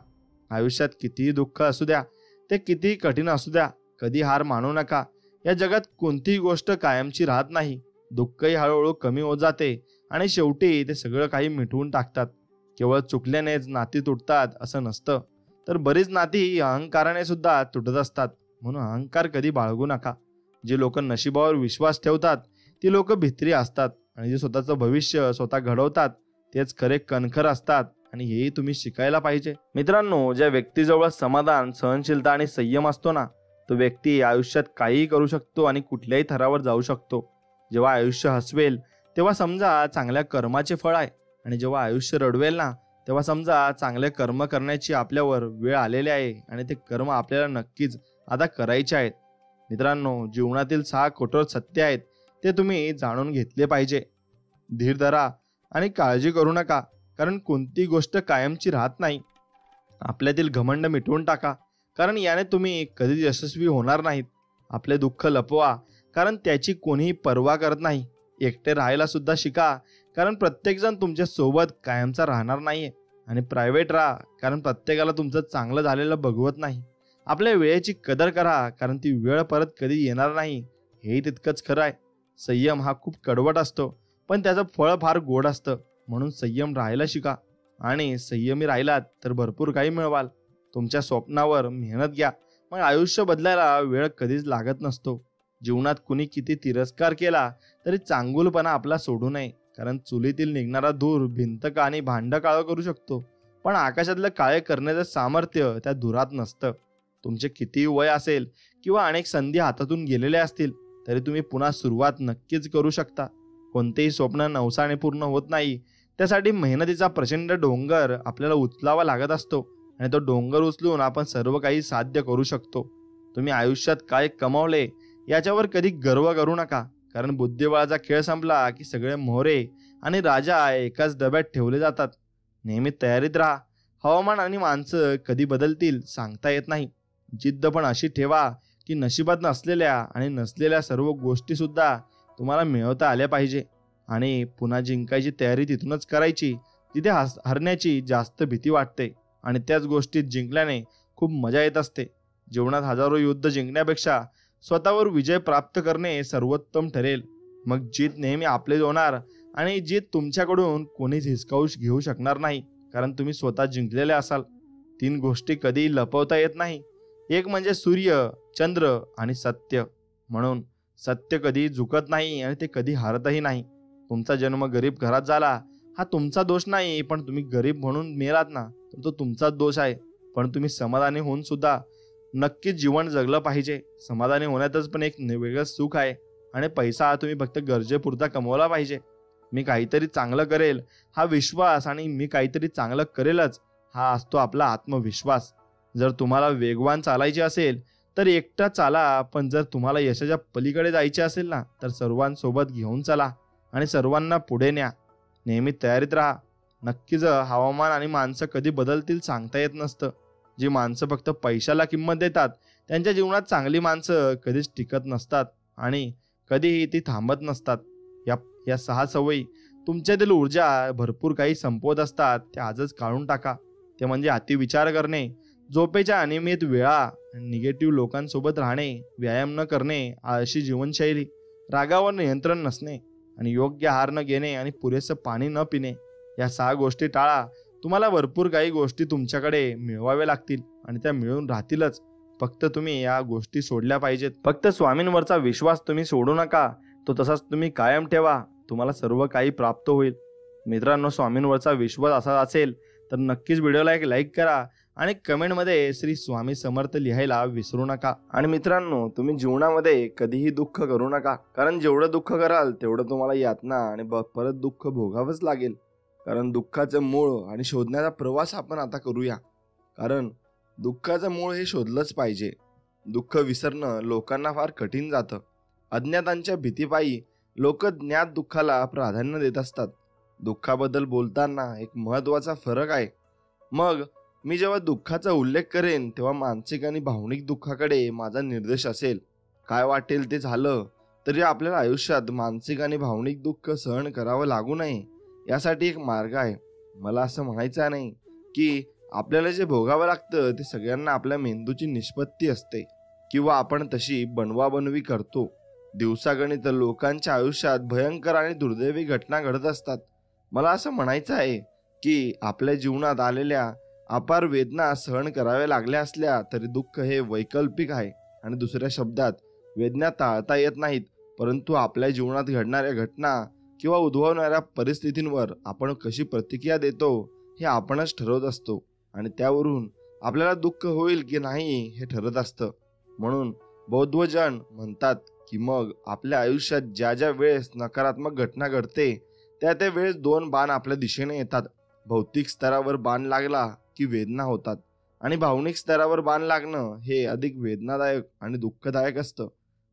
आयुष्यात कितीही दुःख असू द्या, ते कितीही कठीण असू द्या, कधी हार मानू नका. या जगात कोणतीही गोष्ट कायमची राहत नाही. दुःखही हळूहळू कमी होत जाते आणि शेवटी ते सगळं काही मिटवून टाकतात. केवळ चुकल्यानेच नाती तुटतात असं नसतं, तर बरीच नाती अहंकाराने सुद्धा तुटत असतात. म्हणून अहंकार कधी बाळगू नका. जे लोक नशिबावर विश्वास ठेवतात ती लोक भित्री असतात, आणि जे स्वतःचं भविष्य स्वतः घडवतात तेच खरे कणखर असतात. आणि हेही तुम्ही शिकायला पाहिजे. मित्रांनो, ज्या व्यक्तीजवळ समाधान, सहनशीलता आणि संयम असतो ना, तो व्यक्ती आयुष्यात काहीही करू शकतो आणि कुठल्याही थरावर जाऊ शकतो. जेव्हा आयुष्य हसवेल तेव्हा समजा चांगल्या कर्माचे फळ आहे, आणि जेव्हा आयुष्य रडवेल ना, तेव्हा समजा चांगले कर्म करण्याची आपल्यावर वेळ आलेली आहे आणि ते कर्म आपल्याला नक्कीच आता करायचे आहेत. मित्रांनो, जीवनातील 6 कठोर सत्य आहेत, ते तुम्ही जाणून घेतले पाहिजे. धीर धरा आणि काळजी करू नका, कारण कोणती गोष्ट कायमची राहत नाही. आपल्यातील घमंड मिटवून टाका, कारण याने तुम्ही कधीच यशस्वी होणार नाहीत. आपले दुःख लपवा, कारण त्याची कोणीही पर्वा करत नाही. एकटे राहायला सुद्धा शिका, कारण प्रत्येकजण तुमच्या सोबत कायमचा राहणार नाहीये. आणि प्रायव्हेट राहा, कारण प्रत्येकाला तुमचं चांगलं झालेलं बघवत नाही. आपल्या वेळेची कदर करा, कारण ती वेळ परत कधी येणार नाही, हेही तितकंच खरं आहे. संयम हा खूप कडवट असतो, पण त्याचं फळ फार गोड असतं. म्हणून संयम राहायला शिका, आणि संयमी राहिलात तर भरपूर काही मिळवाल. तुमच्या स्वप्नावर मेहनत घ्या, मग आयुष्य बदलायला वेळ कधीच लागत नसतो. जीवनात कुणी किती तिरस्कार केला तरी चांगुलपणा आपला सोडू नये, कारण चुलीतील निघणारा धूर भिंत का आणि भांड काळं करू शकतो, पण आकाशातलं काळे करण्याचं सामर्थ्य त्या धुरात नसतं. तुमचे कितीही वय असेल किंवा अनेक संधी हातातून गेलेल्या असतील, तरी तुम्ही पुन्हा सुरुवात नक्कीच करू शकता. कोणतेही स्वप्न नवसाने पूर्ण होत नाही, त्यासाठी मेहनतीचा प्रचंड डोंगर आपल्याला उचलावा लागत असतो, आणि तो डोंगर उचलून आपण सर्व काही साध्य करू शकतो. तुम्ही आयुष्यात काय कमावले याच्यावर कधी गर्व करू नका, कारण बुद्धिबळाचा खेळ संपला की सगळे मोहरे आणि राजा एकाच डब्यात ठेवले जातात. नेहमी तयारीत राहा. हवामान आणि माणसं कधी बदलतील सांगता येत नाही. जिद्द पण अशी ठेवा की नशिबात नसलेल्या आणि नसलेल्या सर्व गोष्टी सुद्धा तुम्हाला मिळवता आल्या पाहिजे. आणि पुन्हा जिंकायची तयारी तिथूनच करायची जिथे हरण्याची जास्त भीती वाटते, आणि त्याच गोष्टीत जिंकल्याने खूप मजा येत असते. जीवनात हजारो युद्ध जिंकण्यापेक्षा स्वतःवर विजय प्राप्त करणे सर्वोत्तम ठरेल. मग जीत नेहमी आपले होणार, आणि जीत तुमच्याकडून कोणीच हिसकावू घेऊ शकणार नाही, कारण तुम्ही स्वतः जिंकलेले असाल. 3 गोष्टी कधी लपवता येत नाही. एक म्हणजे सूर्य, चंद्र आणि सत्य. म्हणून सत्य कधी झुकत नाही आणि ते कधी हारतही नाही. तुमचा जन्म गरीब घरात झाला हा तुमचा दोष नाही, पण तुम्ही गरीब म्हणून मेलात ना, तर तो तुमचाच दोष आहे. पण तुम्ही समाधानी होऊन सुद्धा नक्कीच जीवन जगलं पाहिजे. समाधानी होण्यातच पण एक वेगळंच सुख आहे, आणि पैसा तुम्ही फक्त गरजेपुरता कमवला पाहिजे. मी काहीतरी चांगलं करेल हा विश्वास, आणि मी काहीतरी चांगलं करेलच हा असतो आपला आत्मविश्वास. जर तुम्हाला वेगवान चालायचे असेल तर एकटा चाला, पण जर तुम्हाला यशाच्या पलीकडे जायचे असेल ना, तर सर्वांसोबत घेऊन चला आणि सर्वांना पुढे न्या. नेहमी तयारीत राहा. नक्कीच हवामान आणि माणसं कधी बदलतील सांगता येत नसतं. जी माणसं फक्त पैशाला किंमत देतात त्यांच्या जीवनात चांगली माणसं कधीच टिकत नसतात आणि कधीही ती थांबत नसतात. या या 6 सवयी तुमच्यातील ऊर्जा भरपूर काही संपवत असतात. त्या आजच काढून टाका. ते म्हणजे अतिविचार करणे, झोपेच्या अनियमित वेळा, निगेटिव्ह लोकांसोबत राहणे, व्यायाम न करणे, आळशी जीवनशैली, रागावर नियंत्रण नसणे आणि योग्य आहार न घेणे आणि पुरेसं पाणी न पिणे. या 6 गोष्टी टाळा. तुम्हाला भरपूर काही गोष्टी तुमच्याकडे मिळवाव्या लागतील आणि त्या मिळून राहतीलच. फक्त तुम्ही या गोष्टी सोडल्या पाहिजेत. फक्त स्वामींवरचा विश्वास तुम्ही सोडू नका. तो तसाच तुम्ही कायम ठेवा. तुम्हाला सर्व काही प्राप्त होईल. मित्रांनो, स्वामींवरचा विश्वास असा असेल तर नक्कीच व्हिडिओला एक लाईक करा आणि कमेंटमध्ये श्री स्वामी समर्थ लिहायला विसरू नका. आणि मित्रांनो, तुम्ही जीवनामध्ये कधीही दुःख करू नका. कारण जेवढं दुःख कराल तेवढं तुम्हाला यातना आणि परत दुःख भोगावंच लागेल. कारण दुःखाचं मूळ आणि शोधण्याचा प्रवास आपण आता करूया. कारण दुःखाचं मूळ हे शोधलंच पाहिजे. दुःख विसरणं लोकांना फार कठीण जातं. अज्ञातांच्या भीतीपायी लोक ज्ञात दुःखाला प्राधान्य देत असतात. दुःखाबद्दल बोलताना एक महत्त्वाचा फरक आहे. मग मी जेव्हा दुःखाचा उल्लेख करेन तेव्हा मानसिक आणि भावनिक दुःखाकडे माझा निर्देश असेल. काय वाटेल ते झालं तरी आपल्याला आयुष्यात मानसिक आणि भावनिक दुःख सहन करावं लागू नये यासाठी एक मार्ग आहे. मला असं म्हणायचं नाही की आपल्याला जे भोगावं लागतं ते सगळ्यांना आपल्या मेंदूची निष्पत्ती असते किंवा आपण तशी बनवाबनवी करतो. दिवसागणित लोकांच्या आयुष्यात भयंकर आणि दुर्दैवी घटना घडत असतात. मला असं म्हणायचं आहे की आपल्या जीवनात आलेल्या अपार वेदना सहन कराव्या लागल्या असल्या तरी दुःख हे वैकल्पिक आहे आणि दुसऱ्या शब्दात वेदना टाळता येत नाहीत. परंतु आपल्या जीवनात घडणाऱ्या घटना किंवा उद्भवणाऱ्या परिस्थितींवर आपण कशी प्रतिक्रिया देतो हे आपणच ठरवत असतो आणि त्यावरून आपल्याला दुःख होईल की नाही हे ठरत असतं. म्हणून बौद्धजन म्हणतात की मग आपल्या आयुष्यात ज्या ज्या वेळेस नकारात्मक घटना घडते त्या त्या वेळेस 2 बाण आपल्या दिशेने येतात. भौतिक स्तरावर बाण लागला की वेदना होतात आणि भावनिक स्तरावर बाण लागणं हे अधिक वेदनादायक आणि दुःखदायक असतं.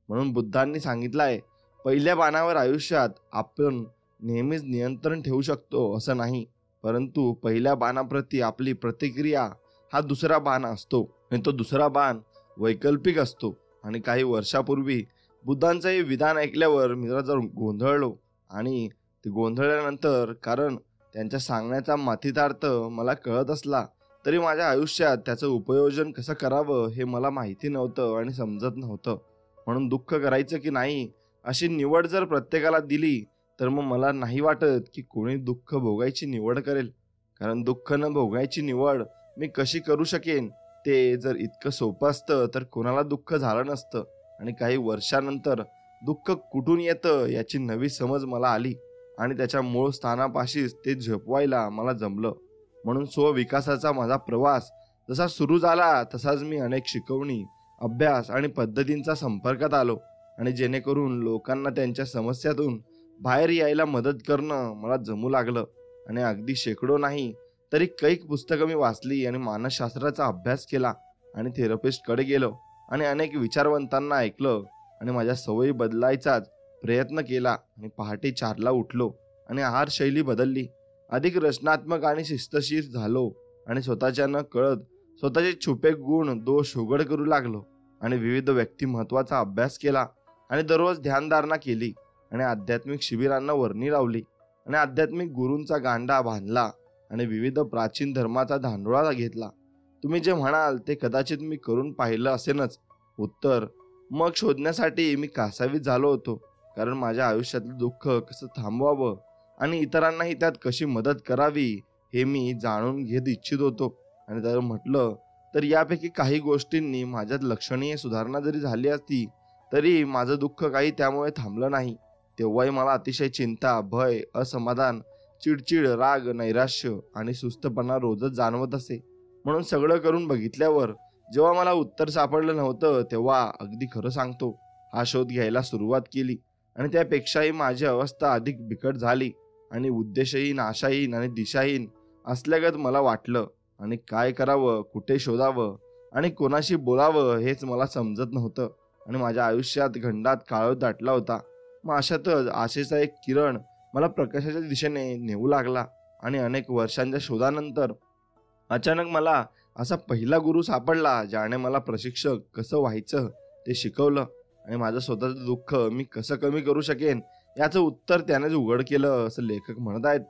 म्हणून बुद्धांनी सांगितलं आहे, पहिल्या बाणावर आयुष्यात आपण नेहमीच नियंत्रण ठेवू शकतो असं नाही, परंतु पहिल्या बाणाप्रती आपली प्रतिक्रिया हा दुसरा बाण असतो आणि तो दुसरा बाण वैकल्पिक असतो. आणि काही वर्षापूर्वी बुद्धांचं हे विधान ऐकल्यावर मी जरा गोंधळलो आणि ते गोंधळल्यानंतर कारण त्यांच्या सांगण्याचा माथितार्थ मला कळत असला तरी माझ्या आयुष्यात त्याचं उपयोजन कसं करावं हे मला माहिती नव्हतं आणि समजत नव्हतं. म्हणून दुःख करायचं की नाही अशी निवड जर प्रत्येकाला दिली तर मग मला नाही वाटत की कोणी दुःख भोगायची निवड करेल. कारण दुःख न भोगायची निवड मी कशी करू शकेन. ते जर इतकं सोपं असतं तर कोणाला दुःख झालं नसतं. आणि काही वर्षानंतर दुःख कुठून येतं याची नवी समज मला आली आणि त्याच्या मूळ स्थानापाशीच ते झोपवायला मला जमलं. म्हणून स्वविकासाचा माझा प्रवास जसा सुरू झाला तसाच मी अनेक शिकवणी, अभ्यास आणि पद्धतींचा संपर्कात आलो आणि जेणेकरून लोकांना त्यांच्या समस्यातून बाहेर यायला मदत करणं मला जमू लागलं. आणि अगदी शेकडो नाही तरी कैक पुस्तकं मी वाचली आणि मानसशास्त्राचा अभ्यास केला आणि थेरपिस्टकडे गेलो आणि अनेक विचारवंतांना ऐकलं आणि माझ्या सवयी बदलायचाच प्रयत्न केला आणि पहाटे 4ला उठलो आणि आहारशैली बदलली. अधिक रचनात्मक आणि शिस्तशीर झालो आणि स्वतःच्या न कळत स्वतःचे छुपे गुण दोष उघड करू लागलो आणि विविध व्यक्तिमत्वाचा अभ्यास केला आणि दररोज ध्यानधारणा केली आणि आध्यात्मिक शिबिरांना वर्णी लावली आणि आध्यात्मिक गुरूंचा गांडा बांधला आणि विविध प्राचीन धर्माचा धांडोळा घेतला. तुम्ही जे म्हणाल ते कदाचित मी करून पाहिलं असेनच. उत्तर मग शोधण्यासाठी मी कासावीस झालो होतो. कारण माझ्या आयुष्यातलं दुःख कसं थांबवावं आणि इतरांनाही त्यात कशी मदत करावी हे मी जाणून घेत इच्छित होतो. आणि जर म्हटलं तर यापैकी काही गोष्टींनी माझ्यात लक्षणीय सुधारणा जरी झाली असती तरी माझं दुःख काही त्यामुळे थांबलं नाही. तेव्हाही मला अतिशय चिंता, भय, असमाधान, चिडचिड, राग, नैराश्य आणि सुस्तपणा रोजच जाणवत असे. म्हणून सगळं करून बघितल्यावर जेव्हा मला उत्तर सापडलं नव्हतं तेव्हा अगदी खरं सांगतो हा शोध घ्यायला सुरुवात केली आणि त्यापेक्षाही माझी अवस्था अधिक बिकट झाली आणि उद्देशहीन, आशाहीन आणि दिशाहीन असल्यागत मला वाटलं. आणि काय करावं, कुठे शोधावं आणि कोणाशी बोलावं हेच मला समजत नव्हतं आणि माझ्या आयुष्यात घंटात काळोख दाटला होता. मग अशातच आशेचा एक किरण मला प्रकाशाच्या दिशेने नेऊ लागला आणि अनेक वर्षांच्या शोधानंतर अचानक मला असा पहिला गुरु सापडला, ज्याने मला प्रशिक्षक कसं व्हायचं ते शिकवलं आणि माझं स्वतःचं दुःख मी कसं कमी करू शकेन याचं उत्तर त्यानेच उघड केलं, असं लेखक म्हणत आहेत.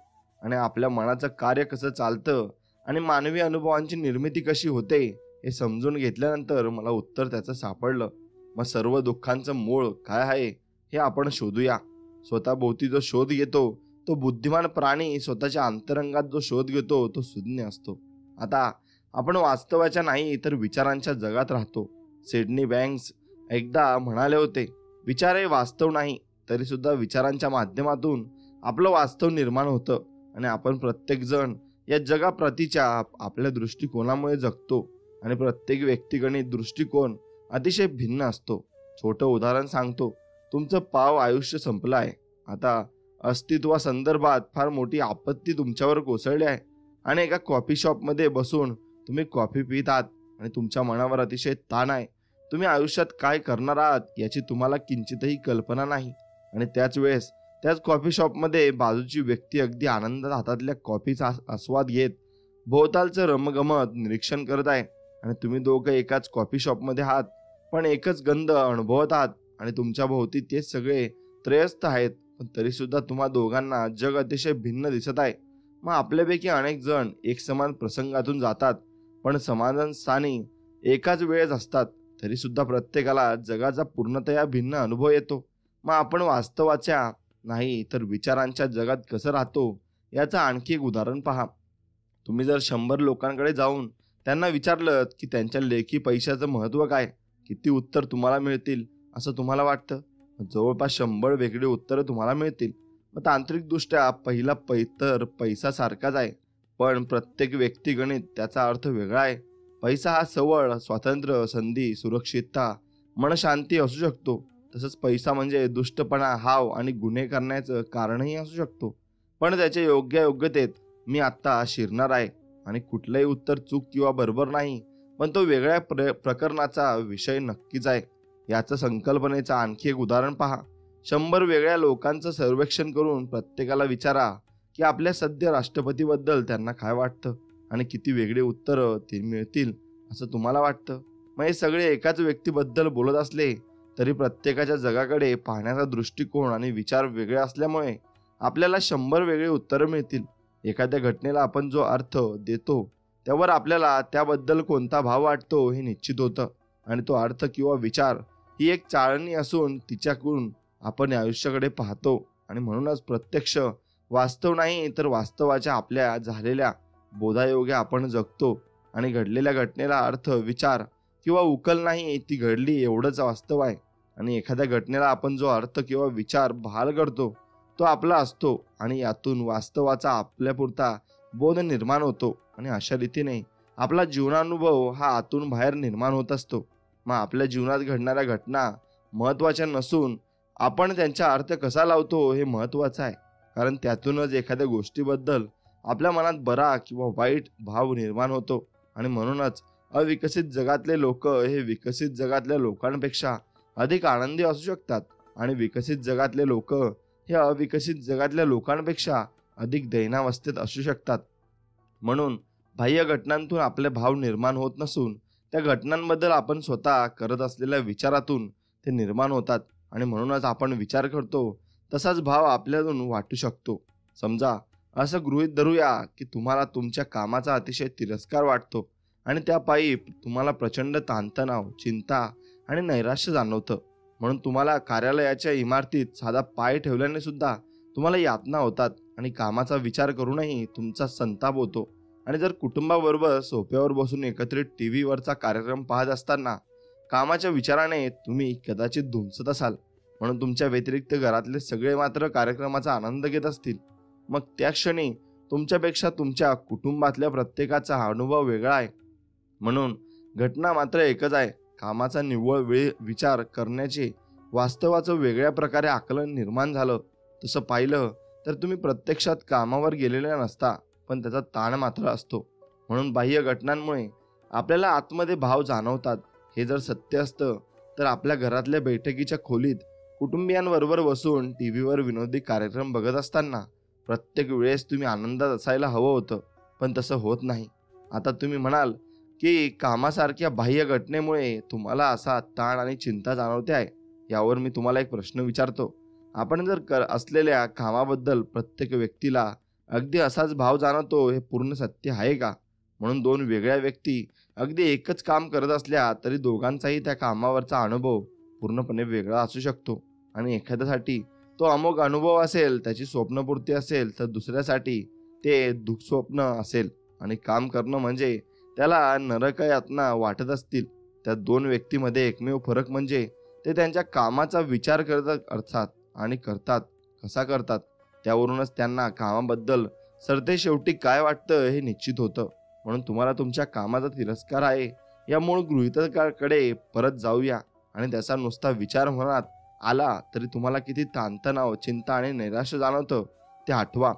आणि आपल्या मनाचं कार्य कसं चालतं आणि मानवी अनुभवांची निर्मिती कशी होते हे समजून घेतल्यानंतर मला उत्तर त्याचं सापडलं. मग सर्व दुःखांचं मूळ काय आहे हे आपण शोधूया. स्वतःभोवती जो शोध घेतो तो बुद्धिमान प्राणी स्वतःच्या अंतरंगात जो शोध घेतो तो सुज्ञ असतो. आता आपण वास्तवाच्या नाही तर विचारांच्या जगात राहतो. सिडनी बँक्स एकदा म्हणाले होते, विचार हे वास्तव नाही, तरी सुद्धा विचारांच्या माध्यमातून आपलं वास्तव निर्माण होतं. आणि आपण प्रत्येक जण या जगाप्रतीच्या आपल्या दृष्टिकोनामुळे जगतो आणि प्रत्येक व्यक्तिगणित दृष्टिकोन अतिशय भिन्न असतो. छोटं उदाहरण सांगतो. तुमचं पाव आयुष्य संपलं आहे. आता अस्तित्वासंदर्भात फार मोठी आपत्ती तुमच्यावर कोसळली आहे आणि एका कॉफी शॉपमध्ये बसून तुम्ही कॉफी पित आहात आणि तुमच्या मनावर अतिशय ताण आहे. तुम्ही आयुष्यात काय करणार आहात याची तुम्हाला किंचितही कल्पना नाही. आणि त्याच वेळेस त्याच कॉफी शॉपमध्ये बाजूची व्यक्ती अगदी आनंदात हातातल्या कॉफीचा आस्वाद घेत भोवतालचं रमगमत निरीक्षण करत आहे. आणि तुम्ही दोघं एकाच कॉफी शॉपमध्ये आहात, पण एकच गंध अनुभवत आहात आणि तुमच्या भोवती तेच सगळे त्रयस्थ आहेत, पण तरी सुद्धा तुम्हा दोघांना जग अतिशय भिन्न दिसत आहे. मग आपल्यापैकी अनेक जण एक समान प्रसंगातून जातात, पण समाधान स्थानी एकाच वेळेस असतात, तरी सुद्धा प्रत्येकाला जगाचा पूर्णतया भिन्न अनुभव येतो. मग आपण वास्तवाच्या नाही तर विचारांच्या जगात कसं राहतो याचं आणखी एक उदाहरण पहा. तुम्ही जर 100 लोकांकडे जाऊन त्यांना विचारलं की त्यांच्या लेखी पैशाचं महत्त्व काय, किती उत्तर तुम्हाला मिळतील असं तुम्हाला वाटतं? जवळपास 100 वेगळी उत्तरं तुम्हाला मिळतील. मग तांत्रिकदृष्ट्या पहिला तर पैसा सारखाच आहे, पण प्रत्येक व्यक्तिगणित त्याचा अर्थ वेगळा आहे. पैसा हा सवड, स्वातंत्र्य, संधी, सुरक्षितता, मनशांती असू शकतो. तसंच पैसा म्हणजे दुष्टपणा, हाव आणि गुन्हे करण्याचं कारणही असू शकतो. पण त्याच्या योग्यतेत मी आत्ता शिरणार आहे. आणि कुठलंही उत्तर चूक किंवा बरोबर नाही, पण तो वेगळ्या प्रकरणाचा विषय नक्कीच आहे. याचं संकल्पनेचं आणखी एक उदाहरण पहा. 100 वेगळ्या लोकांचं सर्वेक्षण करून प्रत्येकाला विचारा की आपल्या सद्य राष्ट्रपतीबद्दल त्यांना काय वाटतं आणि किती वेगळी उत्तरं ते मिळतील असं तुम्हाला वाटतं. मग हे सगळे एकाच व्यक्तीबद्दल बोलत असले तरी प्रत्येकाच्या जगाकडे पाहण्याचा दृष्टिकोन आणि विचार वेगळे असल्यामुळे आपल्याला 100 वेगळी उत्तरं मिळतील. एखाद्या घटनेला आपण जो अर्थ देतो त्यावर आपल्याला त्याबद्दल कोणता भाव वाटतो हे निश्चित होतं. आणि तो अर्थ किंवा विचार ही एक चाळणी असून तिच्याकडून आपण आयुष्याकडे पाहतो. आणि म्हणूनच प्रत्यक्ष वास्तव नाही तर वास्तवाच्या आपल्या झालेल्या बोधायोगे आपण जगतो. आणि घडलेल्या घटनेला अर्थ, विचार किंवा उकल नाही, ती घडली एवढंच वास्तव आहे. आणि एखाद्या घटनेला आपण जो अर्थ किंवा विचार बहाल करतो तो आपला असतो आणि यातून वास्तवाचा आपल्यापुरता बोध निर्माण होतो. आणि अशा रीतीने आपला जीवनानुभव हा आतून बाहेर निर्माण होत असतो. मग आपल्या जीवनात घडणाऱ्या घटना महत्त्वाच्या नसून आपण त्यांचा अर्थ कसा लावतो हे महत्त्वाचं आहे. कारण त्यातूनच एखाद्या गोष्टीबद्दल आपल्या मनात बरा किंवा वाईट भाव निर्माण होतो. आणि म्हणूनच अविकसित जगातले लोक हे विकसित जगातल्या लोकांपेक्षा अधिक आनंदी असू शकतात आणि विकसित जगातले लोक हे अविकसित जगातल्या लोकांपेक्षा अधिक दैनावस्थेत असू शकतात. म्हणून बाह्य घटनांतून आपले भाव निर्माण होत नसून त्या घटनांबद्दल आपण स्वतः करत असलेल्या विचारातून ते निर्माण होतात. आणि म्हणूनच आपण विचार करतो तसाच भाव आपल्यातून वाटू शकतो. समजा असं गृहीत धरूया की तुम्हाला तुमच्या कामाचा अतिशय तिरस्कार वाटतो आणि त्या पायी तुम्हाला प्रचंड ताणतणाव, चिंता आणि नैराश्य जाणवतं. म्हणून तुम्हाला कार्यालयाच्या इमारतीत साधा पाय ठेवल्याने सुद्धा तुम्हाला यातना होतात आणि कामाचा विचार करूनही तुमचा संताप होतो. आणि जर कुटुंबाबरोबर सोफ्यावर बसून एकत्रित टीव्ही वरचा कार्यक्रम पाहत असताना कामाच्या विचाराने तुम्ही कदाचित धुमसत असाल, म्हणून तुमच्या व्यतिरिक्त घरातले सगळे मात्र कार्यक्रमाचा आनंद घेत असतील. मग त्या क्षणी तुमच्यापेक्षा तुमच्या कुटुंबातल्या प्रत्येकाचा अनुभव वेगळा आहे. म्हणून घटना मात्र एकच आहे. कामाचा निव्वळ वेळ विचार करण्याचे वास्तवाचं वेगळ्या प्रकारे आकलन निर्माण झालं. तसं पाहिलं तर तुम्ही प्रत्यक्षात कामावर गेलेले नसता, पण त्याचा ताण मात्र असतो. म्हणून बाह्य घटनांमुळे आपल्याला आतमध्ये भाव जाणवतात. हे जर सत्य असतं तर आपल्या घरातल्या बैठकीच्या खोलीत कुटुंबियांबरोबर बसून टीव्हीवर विनोदी कार्यक्रम बघत असताना प्रत्येक वेळेस तुम्ही आनंदात असायला हवं होतं, पण तसं होत नाही. आता तुम्ही म्हणाल की कामासारख्या बाह्य घटनेमुळे तुम्हाला असा ताण आणि चिंता जाणवते आहे. यावर मी तुम्हाला एक प्रश्न विचारतो. आपण जर असलेल्या कामाबद्दल प्रत्येक व्यक्तीला अगदी असाच भाव जाणवतो, हे पूर्ण सत्य आहे का? म्हणून दोन वेगळ्या व्यक्ती अगदी एकच काम करत असल्या तरी दोघांचाही त्या कामावरचा अनुभव पूर्णपणे वेगळा असू शकतो. आणि एखाद्यासाठी तो अमोघ अनुभव असेल, त्याची स्वप्नपूर्ती असेल, तर दुसऱ्यासाठी ते दुःस्वप्न असेल. आणि काम करणं म्हणजे त्याला नरक यातना वाटत असतील. त्या दोन व्यक्तीमध्ये एकमेव फरक म्हणजे ते त्यांच्या कामाचा विचार करतात अर्थात आणि करतात कसा करतात त्यावरूनच त्यांना कामाबद्दल सरतेशेवटी काय वाटतं हे निश्चित होतं. म्हणून तुम्हाला तुमच्या कामाचा तिरस्कार आहे या मूळ गृहीतकाकडे परत जाऊया आणि त्याचा नुसता विचार मनात आला तरी तुम्हाला किती ताणतणाव, चिंता आणि नैराश्य जाणवतं ते आठवा.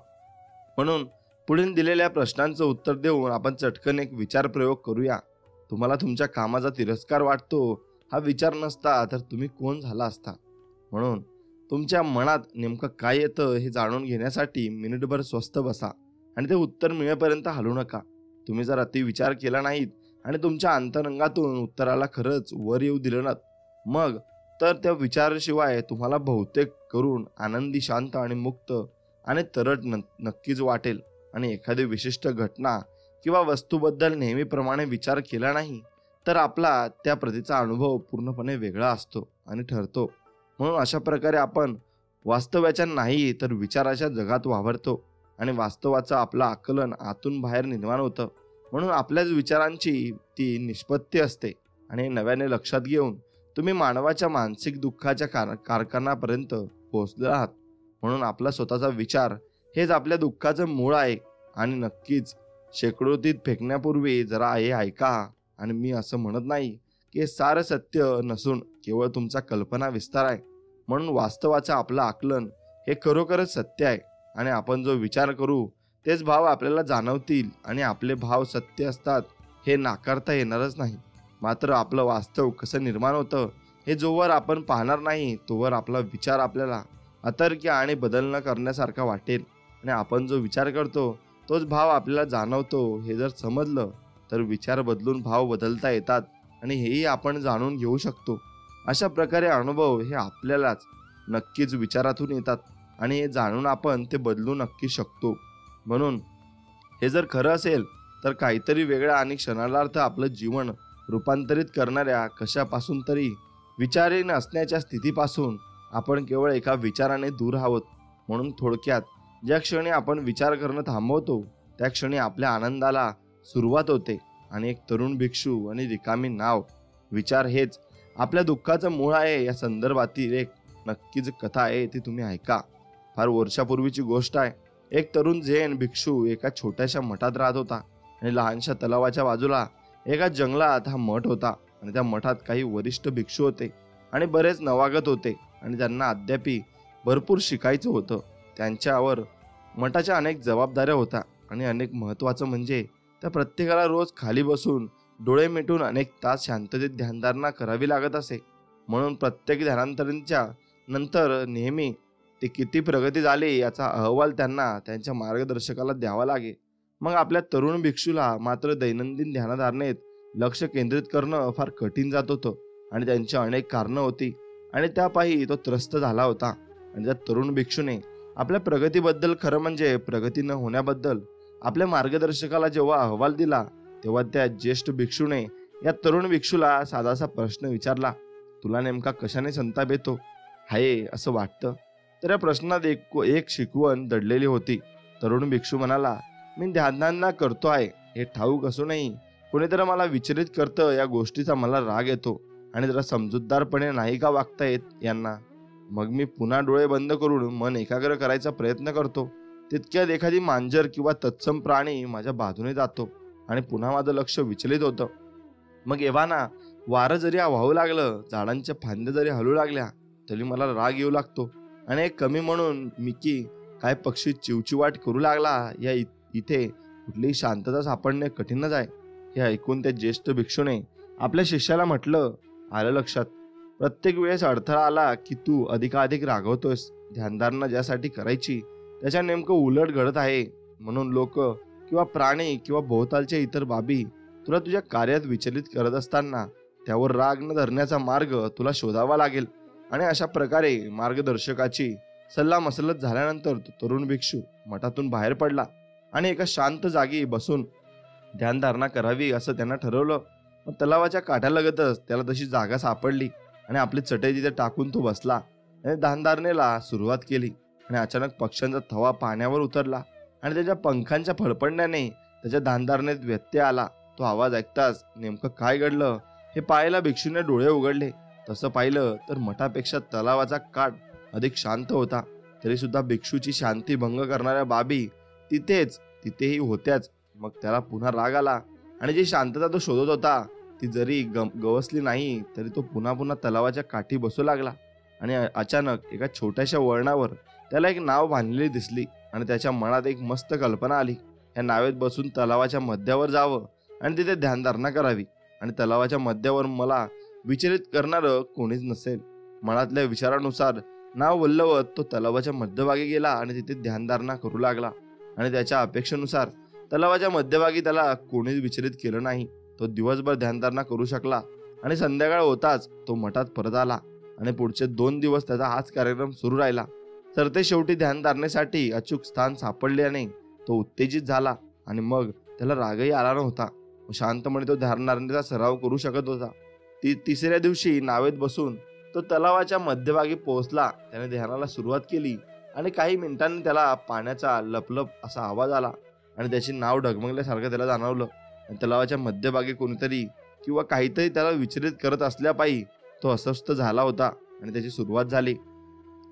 म्हणून पुढील दिलेल्या प्रश्नांचं उत्तर देऊन आपण चटकन एक विचार प्रयोग करूया. तुम्हाला तुमच्या कामाचा तिरस्कार वाटतो हा विचार नसता तर तुम्ही कोण झाला असता? म्हणून तुमच्या मनात नेमकं काय येतं हे जाणून घेण्यासाठी मिनिटभर स्वस्थ बसा आणि ते उत्तर मिळेपर्यंत हलू नका. तुम्ही जर अति विचार केला नाहीत आणि तुमच्या अंतरंगातून उत्तराला खरंच वर येऊ दिलं ना, मग तर त्या विचाराशिवाय तुम्हाला बहुतेक करून आनंदी, शांत आणि मुक्त आणि तरट नक्कीच वाटेल. आणि एखादी विशिष्ट घटना किंवा वस्तूबद्दल नेहमीप्रमाणे विचार केला नाही तर आपला त्या प्रतीचा अनुभव पूर्णपणे वेगळा असतो आणि ठरतो. म्हणून अशा प्रकारे आपण वास्तव्याच्या नाही तर विचाराच्या जगात वावरतो आणि वास्तवाचं आपलं आकलन आतून बाहेर निर्माण होतं. म्हणून आपल्याच विचारांची ती निष्पत्ती असते आणि नव्याने लक्षात घेऊन तुम्ही मानवाच्या मानसिक दुःखाच्या कारखान्यापर्यंत पोहोचले आहात. म्हणून आपला स्वतःचा विचार हेच आपल्या दुःखाचं मूळ आहे. आणि नक्कीच शेकडोतीत फेकण्यापूर्वी जरा हे ऐका. आणि मी असं म्हणत नाही की हे सारं सत्य नसून केवळ तुमचा कल्पना विस्तार आहे. म्हणून वास्तवाचं आपलं आकलन हे खरोखरच सत्य आहे आणि आपण जो विचार करू तेच भाव आपल्याला जाणवतील आणि आपले भाव सत्य असतात हे नाकारता येणारच नाही. मात्र आपलं वास्तव कसं निर्माण होतं हे जोवर आपण पाहणार नाही तोवर आपला विचार आपल्याला अतर्क्य आणि बदल न करण्यासारखा वाटेल. आणि आपण जो विचार करतो तोच भाव आपल्याला जाणवतो हे जर समजलं तर विचार बदलून भाव बदलता येतात आणि हेही आपण जाणून घेऊ शकतो. अशा प्रकारे अनुभव हे आपल्यालाच नक्कीच विचारातून येतात आणि हे जाणून आपण ते बदलू नक्की शकतो. म्हणून हे जर खरं असेल तर काहीतरी वेगळं आणि क्षणार्थ आपलं जीवन रूपांतरित करणाऱ्या कशापासून तरी विचारहीन असण्याच्या स्थितीपासून आपण केवळ एका विचाराने दूर आहोत. म्हणून थोडक्यात ज्या क्षणी आपण विचार करणं थांबवतो त्या क्षणी आपल्या आनंदाला सुरुवात होते. आणि एक तरुण भिक्षू आणि रिकामी नाव, विचार हेच आपल्या दुःखाचं मूळ आहे या संदर्भातील एक नक्कीच कथा आहे, ती तुम्ही ऐका. फार वर्षापूर्वीची गोष्ट आहे. एक तरुण झेन भिक्षू एका छोट्याशा मठात राहत होता आणि लहानशा तलावाच्या बाजूला एका जंगलात हा मठ होता. आणि त्या मठात काही वरिष्ठ भिक्षू होते आणि बरेच नवागत होते आणि त्यांना अद्यापी भरपूर शिकायचं होतं. त्यांच्यावर मठाच्या अनेक जबाबदाऱ्या होत्या आणि अनेक महत्त्वाचं म्हणजे त्या प्रत्येकाला रोज खाली बसून डोळे मिटून अनेक तास शांततेत ध्यानधारणा करावी लागत असे. म्हणून प्रत्येक ध्यानांतराच्या नंतर नेहमी ते किती प्रगती झाली याचा अहवाल त्यांना त्यांच्या मार्गदर्शकाला द्यावा लागे. मग आपल्या तरुण भिक्षूला मात्र दैनंदिन ध्यानधारणेत लक्ष केंद्रित करणं फार कठीण जात होतं आणि त्यांची अनेक कारणं होती आणि त्यापायी तो त्रस्त झाला होता. आणि त्या तरुण भिक्षूने आपल्या प्रगतीबद्दल, खरं म्हणजे प्रगती न होण्याबद्दल आपल्या मार्गदर्शकाला जेव्हा अहवाल दिला तेव्हा त्या ज्येष्ठ भिक्षूने या तरुण भिक्षूला साधासा प्रश्न विचारला, तुला नेमका कशाने संताप येतो आहे असं वाटतं? तर या प्रश्नात एक शिकवण दडलेली होती. तरुण भिक्षू म्हणाला, मी ध्यानधारणा करतो आहे हे ठाऊक असूनही कोणीतरी मला विचलित करतं या गोष्टीचा मला राग येतो आणि जरा समजूतदारपणे नाही का वागता येत यांना. मग मी पुन्हा डोळे बंद करून मन एकाग्र करायचा प्रयत्न करतो. तितक्यात एखादी मांजर किंवा तत्सम प्राणी माझ्या बाजूने जातो आणि पुन्हा माझं लक्ष विचलित होतं. मग एव्हाना वारं जरी वाहू लागलं, झाडांच्या फांद्या जरी हलू लागल्या तरी मला राग येऊ लागतो. आणि एक कमी म्हणून मी की काय पक्षी चिवचिवाट करू लागला या इथे कुठलीही शांतता सापडणे कठीणच आहे. हे ऐकून त्या ज्येष्ठ भिक्षूने आपल्या शिष्याला म्हटलं, आलं लक्षात, प्रत्येक वेळेस अडथळा आला की तू अधिकाधिक रागवतोयस. ध्यानधारणा ज्यासाठी करायची त्याच्या नेमकं उलट घडत आहे. म्हणून लोक किंवा प्राणी किंवा भोवतालच्या इतर बाबी तुला तुझ्या कार्यात विचलित करत असताना त्यावर राग न धरण्याचा मार्ग तुला शोधावा लागेल. आणि अशा प्रकारे मार्गदर्शकाची सल्ला मसलत झाल्यानंतर तो तरुण भिक्षू मठातून बाहेर पडला आणि एका शांत जागी बसून ध्यानधारणा करावी असं त्यानं ठरवलं. मग तलावाच्या काठालगतच त्याला तशी जागा सापडली आणि आपली चटई तिथे टाकून तो बसला आणि ध्यानधारणेला सुरुवात केली. आणि अचानक पक्ष्यांचा थवा पाण्यावर उतरला आणि त्याच्या पंखांच्या फडफडण्याने त्याच्या ध्यानधारणेत व्यत्यय आला. तो आवाज ऐकताच नेमकं काय घडलं हे पाहायला भिक्षूने डोळे उघडले. तसं पाहिलं तर मठापेक्षा तलावाचा काठ अधिक शांत होता. तरी सुद्धा भिक्षूची शांती भंग करणाऱ्या बाबी तिथेही होत्याच. मग त्याला पुन्हा राग आला आणि जी शांतता तो शोधत होता ती जरी गवसली नाही तरी तो पुन्हा पुन्हा तलावाच्या काठी बसू लागला. आणि अचानक एका छोट्याशा वळणावर त्याला एक नाव बांधलेली दिसली आणि त्याच्या मनात एक मस्त कल्पना आली. या नावेत बसून तलावाच्या मध्यावर जावं आणि तिथे ध्यानधारणा करावी आणि तलावाच्या मध्यावर मला विचलित करणारं कोणीच नसेल. मनातल्या विचारानुसार नाव वल्लवत तो तलावाच्या मध्यभागी गेला आणि तिथे ध्यानधारणा करू लागला. आणि त्याच्या अपेक्षेनुसार तलावाच्या मध्यभागी त्याला कोणीच विचलित केलं नाही. तो दिवसभर ध्यानधारणा करू शकला आणि संध्याकाळ होताच तो मठात परत आला आणि पुढचे 2 दिवस त्याचा हाच कार्यक्रम सुरू राहिला. तर ते शेवटी ध्यानधारणेसाठी अचूक स्थान सापडल्याने तो उत्तेजित झाला आणि मग त्याला रागही आला नव्हता. शांतपणे तो ध्यानधारणेचा सराव करू शकत होता. तिसऱ्या दिवशी नावेत बसून तो तलावाच्या मध्यभागी पोहोचला. त्याने ध्यानाला सुरुवात केली आणि काही मिनिटांनी त्याला पाण्याचा लपलप असा आवाज आला आणि त्याची नाव डगमगल्यासारखं त्याला जाणवलं. आणि तलावाच्या मध्यभागी कोणीतरी किंवा काहीतरी त्याला विचलित करत असल्यापायी तो अस्वस्थ झाला होता आणि त्याची सुरुवात झाली.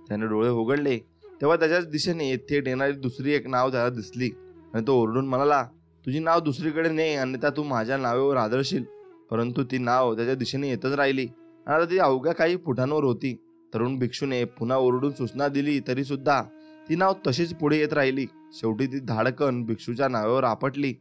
त्याने डोळे उघडले तेव्हा त्याच्याच दिशेने थेट येणारी दुसरी एक नाव त्याला दिसली आणि तो ओरडून म्हणाला, तुझी नाव दुसरीकडे ने, अन्यथा तू माझ्या नावेवर आदळशील. परंतु ती नाव त्याच्या दिशेने येतच राहिली आणि आता ती अवघ्या काही फुटांवर होती. तरुण भिक्षूने पुन्हा ओरडून सूचना दिली तरी सुद्धा ती नाव तशीच पुढे येत राहिली. शेवटी ती धाडकन भिक्षूच्या नावेवर आपटली.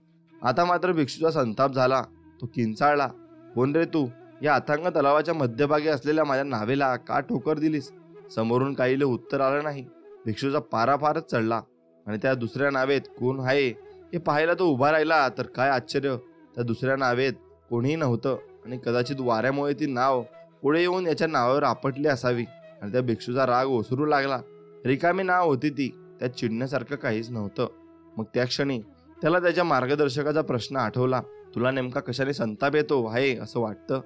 आता मात्र भिक्षूचा संताप झाला. तो किंचाळला, कोण रे तू? या अथांग तलावाच्या मध्यभागी असलेल्या माझ्या नावेला का ठोकर दिलीस? समोरून काहीले उत्तर आलं नाही. भिक्षूचा पारा फारच चढला आणि त्या दुसऱ्या नावेत कोण आहे हे पाहायला तो उभा राहिला. तर काय आश्चर्य, त्या दुसऱ्या नावेत कोणीही नव्हतं आणि कदाचित वाऱ्यामुळे ती नाव पुढे येऊन याच्या नावावर आपटली असावी. आणि त्या भिक्षूचा राग ओसरू लागला. रिकामी नाव होती ती, त्यात चिडण्यासारखं काहीच नव्हतं. मग त्या क्षणी त्याला त्याच्या मार्गदर्शकाचा प्रश्न आठवला. तुला नेमका कशाने संताप येतो आहे असं वाटतं?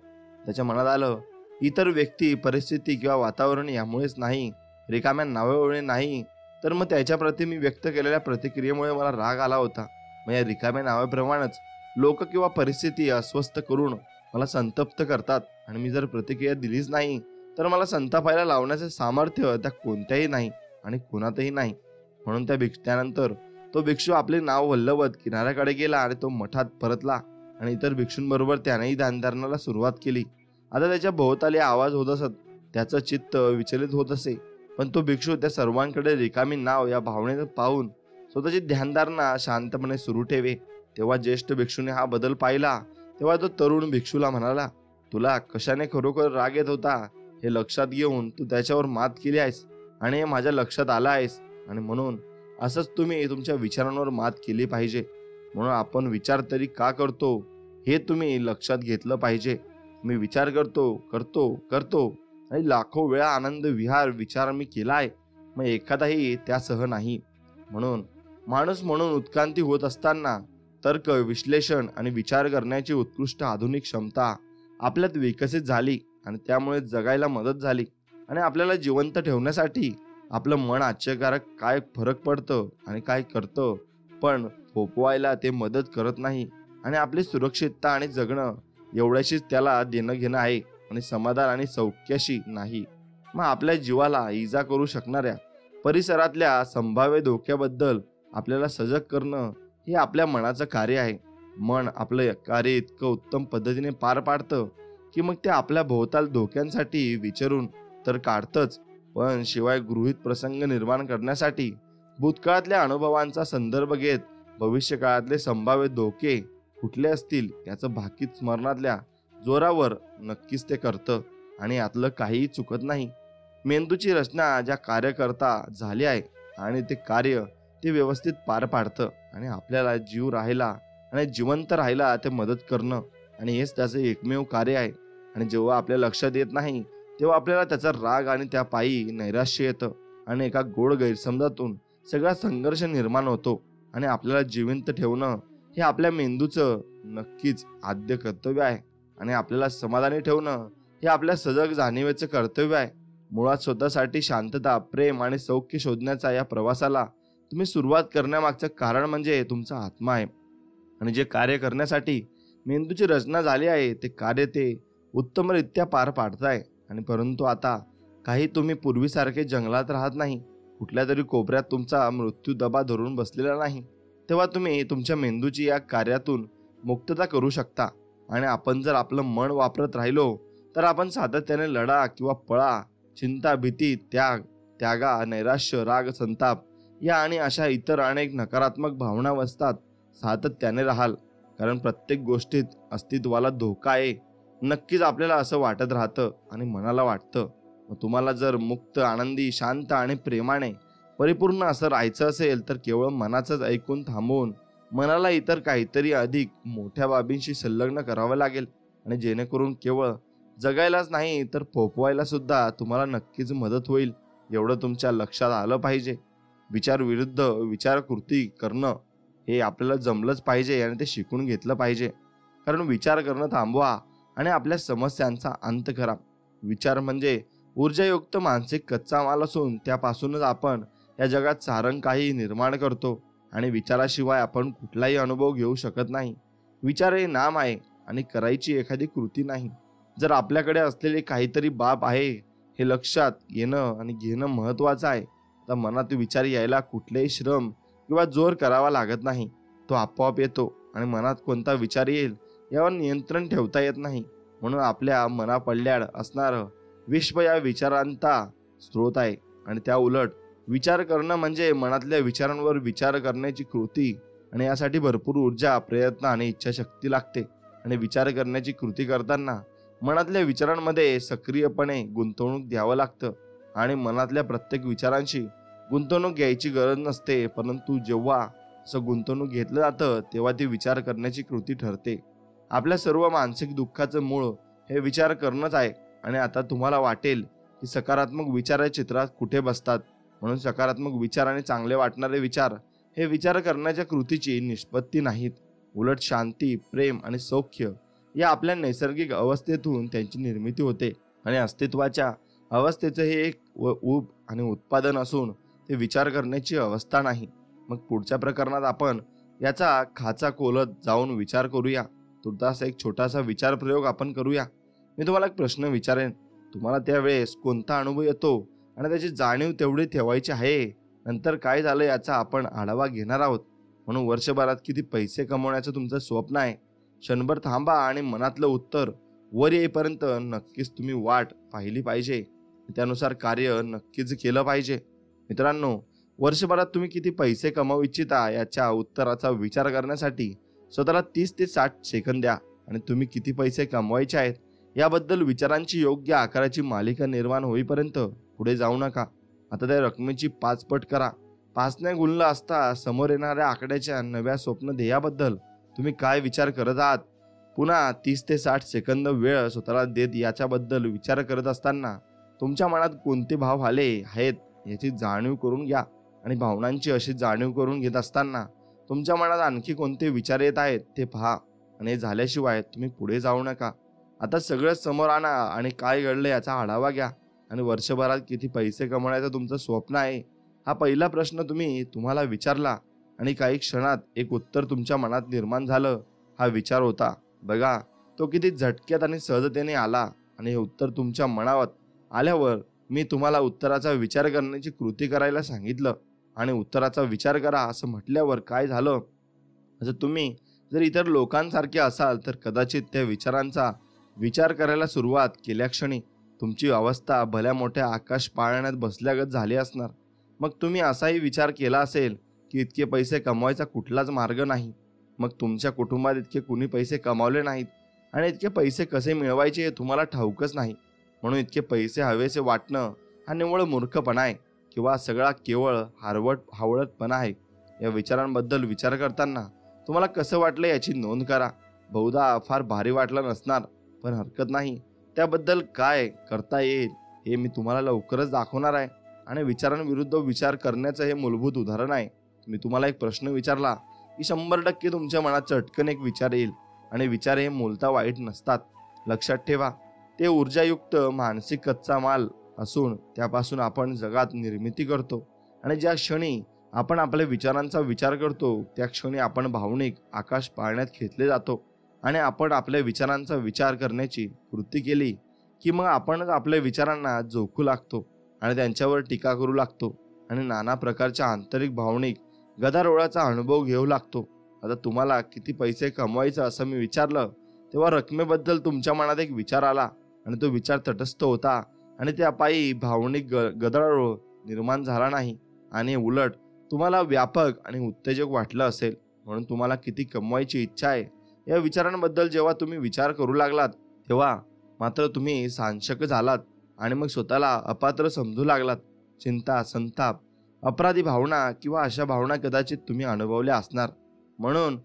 त्याच्या मनात आलं, इतर व्यक्ती, परिस्थिती किंवा वातावरण यामुळेच नाही, रिकाम्या नावामुळे नाही, तर मग त्याच्याप्रती मी व्यक्त केलेल्या प्रतिक्रियेमुळे मला राग आला होता. मग या रिकाम्या नावाप्रमाणेच लोक किंवा परिस्थिती अस्वस्थ करून मला संतप्त करतात आणि मी जर प्रतिक्रिया दिलीच नाही तर मला संतापायला लावण्याचे सामर्थ्य त्या कोणत्याही नाही आणि कोणातही नाही. म्हणून त्यानंतर तो भिक्षू आपले नाव वल्लवत किनाऱ्याकडे गेला आणि तो मठात परतला आणि इतर भिक्षूंबरोबर त्यानेही ध्यानधारणाला सुरुवात केली. आता त्याच्या भोवताली आवाज होत असत, त्याचं चित्त विचलित होत असे. पण तो भिक्षू त्या सर्वांकडे रिकामी नाव या भावनेनं पाहून स्वतःची ध्यानधारणा शांतपणे सुरू ठेवे. तेव्हा ज्येष्ठ भिक्षूने हा बदल पाहिला. तेव्हा तो तरुण भिक्षूला म्हणाला, तुला कशाने खरोखर राग येत होता हे लक्षात घेऊन तू त्याच्यावर मात केली आहेस आणि हे माझ्या लक्षात आलं आहेस. आणि म्हणून असंच तुम्ही तुमच्या विचारांवर मात केली पाहिजे. म्हणून आपण विचार तरी का करतो हे तुम्ही लक्षात घेतलं पाहिजे. मी विचार करतो आणि लाखो वेळा आनंद विहार विचार मी केलाय, मग एखादाही त्यासह नाही. म्हणून माणूस म्हणून उत्क्रांती होत असताना तर्क, विश्लेषण आणि विचार करण्याची उत्कृष्ट आधुनिक क्षमता आपल्यात विकसित झाली आणि त्यामुळे जगायला मदत झाली. आणि आपल्याला जिवंत ठेवण्यासाठी आपलं मन आश्चर्यकारक काय फरक पडतं आणि काय करतं, पण फोपवायला ते मदत करत नाही. आणि आपली सुरक्षितता आणि जगणं एवढ्याशीच त्याला देणं घेणं आहे आणि समाधान आणि सौख्याशी नाही. मग आपल्या जीवाला इजा करू शकणाऱ्या परिसरातल्या संभाव्य धोक्याबद्दल आपल्याला सजग करणं हे आपल्या मनाचं कार्य आहे. मन आपलं कार्य इतकं उत्तम पद्धतीने पार पाडतं की मग ते आपल्या भोवताल धोक्यांसाठी विचारून तर काढतंच, पण शिवाय गृहीत प्रसंग निर्माण करण्यासाठी भूतकाळातल्या अनुभवांचा संदर्भ घेत भविष्यकाळातले संभाव्य धोके कुठले असतील याचं भाकीत स्मरणातल्या जोरावर नक्कीच ते करतं. आणि यातलं काहीही चुकत नाही. मेंदूची रचना ज्या कार्यकर्ता झाली आहे आणि ते कार्य ते व्यवस्थित पार पाडतं आणि आपल्याला जीव राहायला आणि जिवंत राहायला ते मदत करणं, आणि हेच त्याचे एकमेव कार्य आहे. आणि जेव्हा आपल्या लक्षात येत नाही तेव्हा आपल्याला त्याचा राग आणि त्या पायी नैराश्य येतं आणि एका गोड गैरसमजातून सगळा संघर्ष निर्माण होतो. आणि आपल्याला जिवंत ठेवणं हे आपल्या मेंदूचं नक्कीच आद्य कर्तव्य आहे, आणि आपल्याला समाधानी ठेवणं हे आपल्या सजग जाणीवेचं कर्तव्य आहे. मुळात स्वतःसाठी शांतता, प्रेम आणि सौख्य शोधण्याचा या प्रवासाला तुम्ही सुरुवात करण्यामागचं कारण म्हणजे तुमचा आत्मा आहे. आणि जे कार्य करण्यासाठी मेंदूची रचना झाली आहे ते कार्य ते उत्तमरित्या पार पाडताय. आणि परंतु आता काही तुम्ही पूर्वीसारखे जंगलात राहत नाही, कुठल्या तरी कोपऱ्यात तुमचा मृत्यू दबा धरून बसलेला नाही. तेव्हा तुम्ही तुमच्या मेंदूची या कार्यातून मुक्तता करू शकता. आणि आपण जर आपलं मन वापरत राहिलो तर आपण सातत्याने लढा किंवा पळा, चिंता, भीती, त्यागा, नैराश्य, राग, संताप या आणि अशा इतर अनेक नकारात्मक भावना असतात सातत्याने राहाल. कारण प्रत्येक गोष्टीत अस्तित्वाला धोका आहे, नक्कीच आपल्याला असं वाटत राहतं आणि मनाला वाटतं. मग तुम्हाला जर मुक्त, आनंदी, शांत आणि प्रेमाने परिपूर्ण असं राहायचं असेल तर केवळ मनाचंच ऐकून थांबवून मनाला इतर काहीतरी अधिक मोठ्या बाबींशी संलग्न करावं लागेल. आणि जेणेकरून केवळ जगायलाच नाही तर पोपवायला सुद्धा तुम्हाला नक्कीच मदत होईल, एवढं तुमच्या लक्षात आलं पाहिजे. विचार विरुद्ध विचार कृती करणं हे आपल्याला जमलंच पाहिजे आणि ते शिकून घेतलं पाहिजे. कारण विचार करणं थांबवा आणि आपल्या समस्यांचा अंत करा. विचार म्हणजे ऊर्जायुक्त मानसिक कच्चा माल असून त्यापासूनच आपण या जगात सारं काही निर्माण करतो. आणि विचाराशिवाय आपण कुठलाही अनुभव घेऊ शकत नाही. विचार हे नाम आहे आणि करायची एखादी कृती नाही. जर आपल्याकडे असलेली काहीतरी बाब आहे हे लक्षात येणं आणि घेणं महत्वाचं आहे, तर मनात विचार यायला कुठलेही श्रम किंवा जोर करावा लागत नाही. तो आपोआप येतो. आणि मनात कोणता विचार येईल यावर नियंत्रण ठेवता येत नाही. म्हणून आपल्या मनापडल्याड असणारं विश्व या विचारांचा स्रोत आहे. आणि त्या उलट विचार करणं म्हणजे मनातल्या विचारांवर विचार करण्याची कृती. आणि यासाठी भरपूर ऊर्जा, प्रयत्न आणि इच्छाशक्ती लागते. आणि विचार करण्याची कृती करताना मनातल्या विचारांमध्ये सक्रियपणे गुंतवणूक द्यावं लागतं. आणि मनातल्या प्रत्येक विचारांशी गुंतवणूक घ्यायची गरज नसते, परंतु जेव्हा असं गुंतवणूक घेतलं जातं तेव्हा ती विचार करण्याची कृती ठरते. आपल्या सर्व मानसिक दुःखाचं मूळ हे विचार करणंच आहे. आणि आता तुम्हाला वाटेल की सकारात्मक विचार या चित्रात कुठे बसतात. म्हणून सकारात्मक विचार आणि चांगले वाटणारे विचार हे विचार करण्याच्या कृतीची निष्पत्ती नाहीत, उलट शांती, प्रेम आणि सौख्य या आपल्या नैसर्गिक अवस्थेतून त्यांची निर्मिती होते. आणि अस्तित्वाच्या अवस्थेचं हे एक ऊब आणि उत्पादन असून ते विचार करण्याची अवस्था नाही. मग पुढच्या प्रकरणात आपण याचा खाचा खोलत जाऊन विचार करूया. तुर्तास एक छोटासा विचार प्रयोग आपण करूया. मी तुम्हाला एक प्रश्न विचारेन, तुम्हाला त्यावेळेस कोणता अनुभव येतो आणि त्याची जाणीव तेवढी ठेवायची आहे. नंतर काय झालं याचा आपण आढावा घेणार आहोत. म्हणून वर्षभरात किती पैसे कमवण्याचं तुमचं स्वप्न आहे, क्षणभर थांबा आणि मनातलं उत्तर वर येईपर्यंत नक्कीच तुम्ही वाट पाहिली पाहिजे. त्यानुसार कार्य नक्कीच केलं पाहिजे. मित्रांनो, वर्षभरात तुम्ही किती पैसे कमावू इच्छिता याच्या उत्तराचा विचार करण्यासाठी स्वतःला 30 ते 60 सेकंद द्या. आणि तुम्ही किती पैसे कमवायचे आहेत याबद्दल विचारांची योग्य आकाराची मालिका निर्माण होईपर्यंत पुढे जाऊ नका. आता त्या रकमेची 5 पट करा. 5ने गुणलं असता समोर येणाऱ्या आकड्याच्या नव्या स्वप्न ध्येयाबद्दल तुम्ही काय विचार करत आहात. पुन्हा 30 ते 60 सेकंद वेळ स्वतःला देत याच्याबद्दल विचार करत असताना तुमच्या मनात कोणते भाव आले आहेत याची जाणीव करून घ्या. आणि भावनांची अशी जाणीव करून घेत असताना तुमच्या मनात आणखी कोणते विचार येत आहेत ते पहा. आणि झाल्याशिवाय तुम्ही पुढे जाऊ नका. आता सगळं समोर आणा आणि काय घडलं याचा आढावा घ्या. आणि वर्षभरात किती पैसे कमवण्याचं तुमचं स्वप्न आहे हा पहिला प्रश्न तुम्हाला विचारला आणि काही क्षणात एक उत्तर तुमच्या मनात निर्माण झालं. हा विचार होता. बघा, तो किती झटक्यात आणि सहजतेने आला. आणि हे उत्तर तुमच्या मनावर आल्यावर मी तुम्हाला उत्तराचा विचार करण्याची कृती करायला सांगितलं. आणि उत्तराचा विचार करा असं म्हटल्यावर काय झालं, असं तुम्ही जर इतर लोकांसारखे असाल तर कदाचित त्या विचारांचा विचार करायला सुरुवात केल्या क्षणी तुमची अवस्था भल्या मोठ्या आकाश पाळण्यात बसल्यागत झाली असणार. मग तुम्ही असाही विचार केला असेल की इतके पैसे कमवायचा कुठलाच मार्ग नाही. मग तुमच्या कुटुंबात इतके कुणी पैसे कमावले नाहीत आणि इतके पैसे कसे मिळवायचे हे तुम्हाला ठाऊकच नाही. म्हणून इतके पैसे हवेसे वाटणं हा निव्वळ मूर्खपणा आहे किंवा सगळा केवळ हावळटपणा आहे. या विचारांबद्दल विचार करताना तुम्हाला कसं वाटलं याची नोंद करा. बहुधा फार भारी वाटलं नसणार, पण हरकत नाही. त्याबद्दल काय करता येईल हे मी तुम्हाला लवकरच दाखवणार आहे. आणि विचारांविरुद्ध विचार करण्याचं हे मूलभूत उदाहरण आहे. मी तुम्हाला एक प्रश्न विचारला की 100% तुमच्या मनात चटकन एक विचार येईल. आणि विचार हे मूलतः वाईट नसतात. लक्षात ठेवा, ते ऊर्जायुक्त मानसिक कच्चा माल असून त्यापासून आपण जगात निर्मिती करतो. आणि ज्या क्षणी आपण आपल्या विचारांचा विचार करतो त्या क्षणी आपण भावनिक आकाश पाळण्यात खेचले जातो. आणि आपण आपल्या विचारांचा विचार करण्याची कृती केली की मग आपणच आपल्या विचारांना जोखू लागतो आणि त्यांच्यावर टीका करू लागतो आणि नाना प्रकारच्या आंतरिक भावनिक गदारोळाचा अनुभव घेऊ लागतो. आता तुम्हाला किती पैसे कमवायचं असं मी विचारलं तेव्हा रकमेबद्दल तुमच्या मनात एक विचार आला आणि तो विचार तटस्थ होता आणि त्यापायी भावनिक गदारोळ निर्माण झाला नाही. आणि उलट तुम्हाला व्यापक आणि उत्तेजक वाटलं असेल. म्हणून तुम्हाला किती कमवायची इच्छा आहे या विचारांबद्दल जेव्हा तुम्ही विचार करू लागलात तेव्हा मात्र तुम्ही साशंक झालात आणि मग स्वतःला अपात्र समजू लागलात. चिंता, संताप, अपराधी भावना किंवा अशा भावना कदाचित तुम्ही अनुभवल्या असणार. म्हणून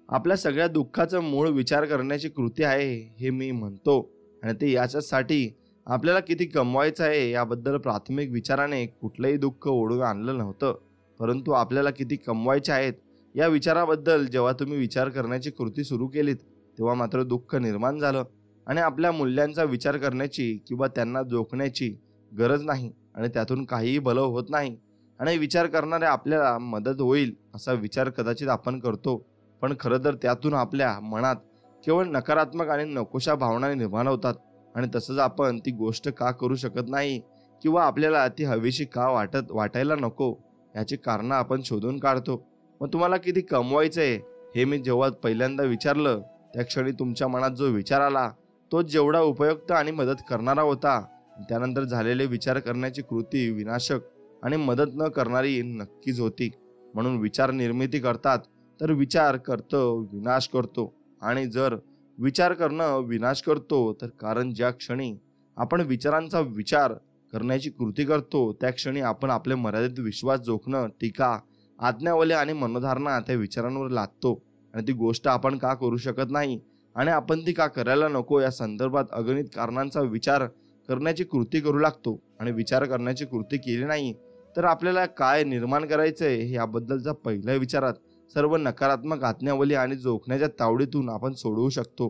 आपल्या सगळ्या दुःखाचं मूळ विचार करण्याची कृती आहे हे मी म्हणतो. आणि ते याच्यासाठी आपल्याला किती कमवायचं आहे याबद्दल प्राथमिक विचाराने कुठलंही दुःख ओढून आणलं नव्हतं, परंतु आपल्याला किती कमवायचे आहेत या विचाराबद्दल जेव्हा तुम्ही विचार करण्याची कृती सुरू केलीत तेव्हा मात्र दुःख निर्माण झालं. आणि आपल्या मूल्यांचा विचार करण्याची किंवा त्यांना जोखण्याची गरज नाही आणि त्यातून काहीही भलं होत नाही. आणि विचार करणारे आपल्याला मदत होईल असा विचार कदाचित आपण करतो, पण खरं तर त्यातून आपल्या मनात केवळ नकारात्मक आणि नकोशा भावना निर्माण होतात. आणि तसंच आपण ती गोष्ट का करू शकत नाही किंवा आपल्याला ती हवीशी का वाटायला नको याची कारणं आपण शोधून काढतो. मग तुम्हाला किती कमवायचंय हे मी जेव्हा पहिल्यांदा विचारलं त्या क्षणी तुमच्या मनात जो विचार आला तोच जेवढा उपयुक्त आणि मदत करणारा होता. त्यानंतर झालेले विचार करण्याची कृती विनाशक आणि मदत न करणारी नक्कीच होती. म्हणून विचार निर्मिती करतात तर विचार करतो विनाश करतो. आणि जर विचार करणं विनाश करतो तर कारण ज्या क्षणी आपण विचारांचा विचार करण्याची कृती करतो त्या क्षणी आपण आपले मर्यादित विश्वास, जोखणं, टीका, आज्ञावल्या आणि मनोधारणा त्या विचारांवर लादतो. आणि ती गोष्ट आपण का करू शकत नाही आणि आपण ती का करायला नको या संदर्भात अगणित कारणांचा विचार करण्याची कृती करू लागतो. आणि विचार करण्याची कृती केली नाही तर आपल्याला काय निर्माण करायचंय याबद्दलचा पहिल्या विचारात सर्व नकारात्मक आज्ञावली आणि जोखण्याच्या तावडीतून आपण सोडवू शकतो.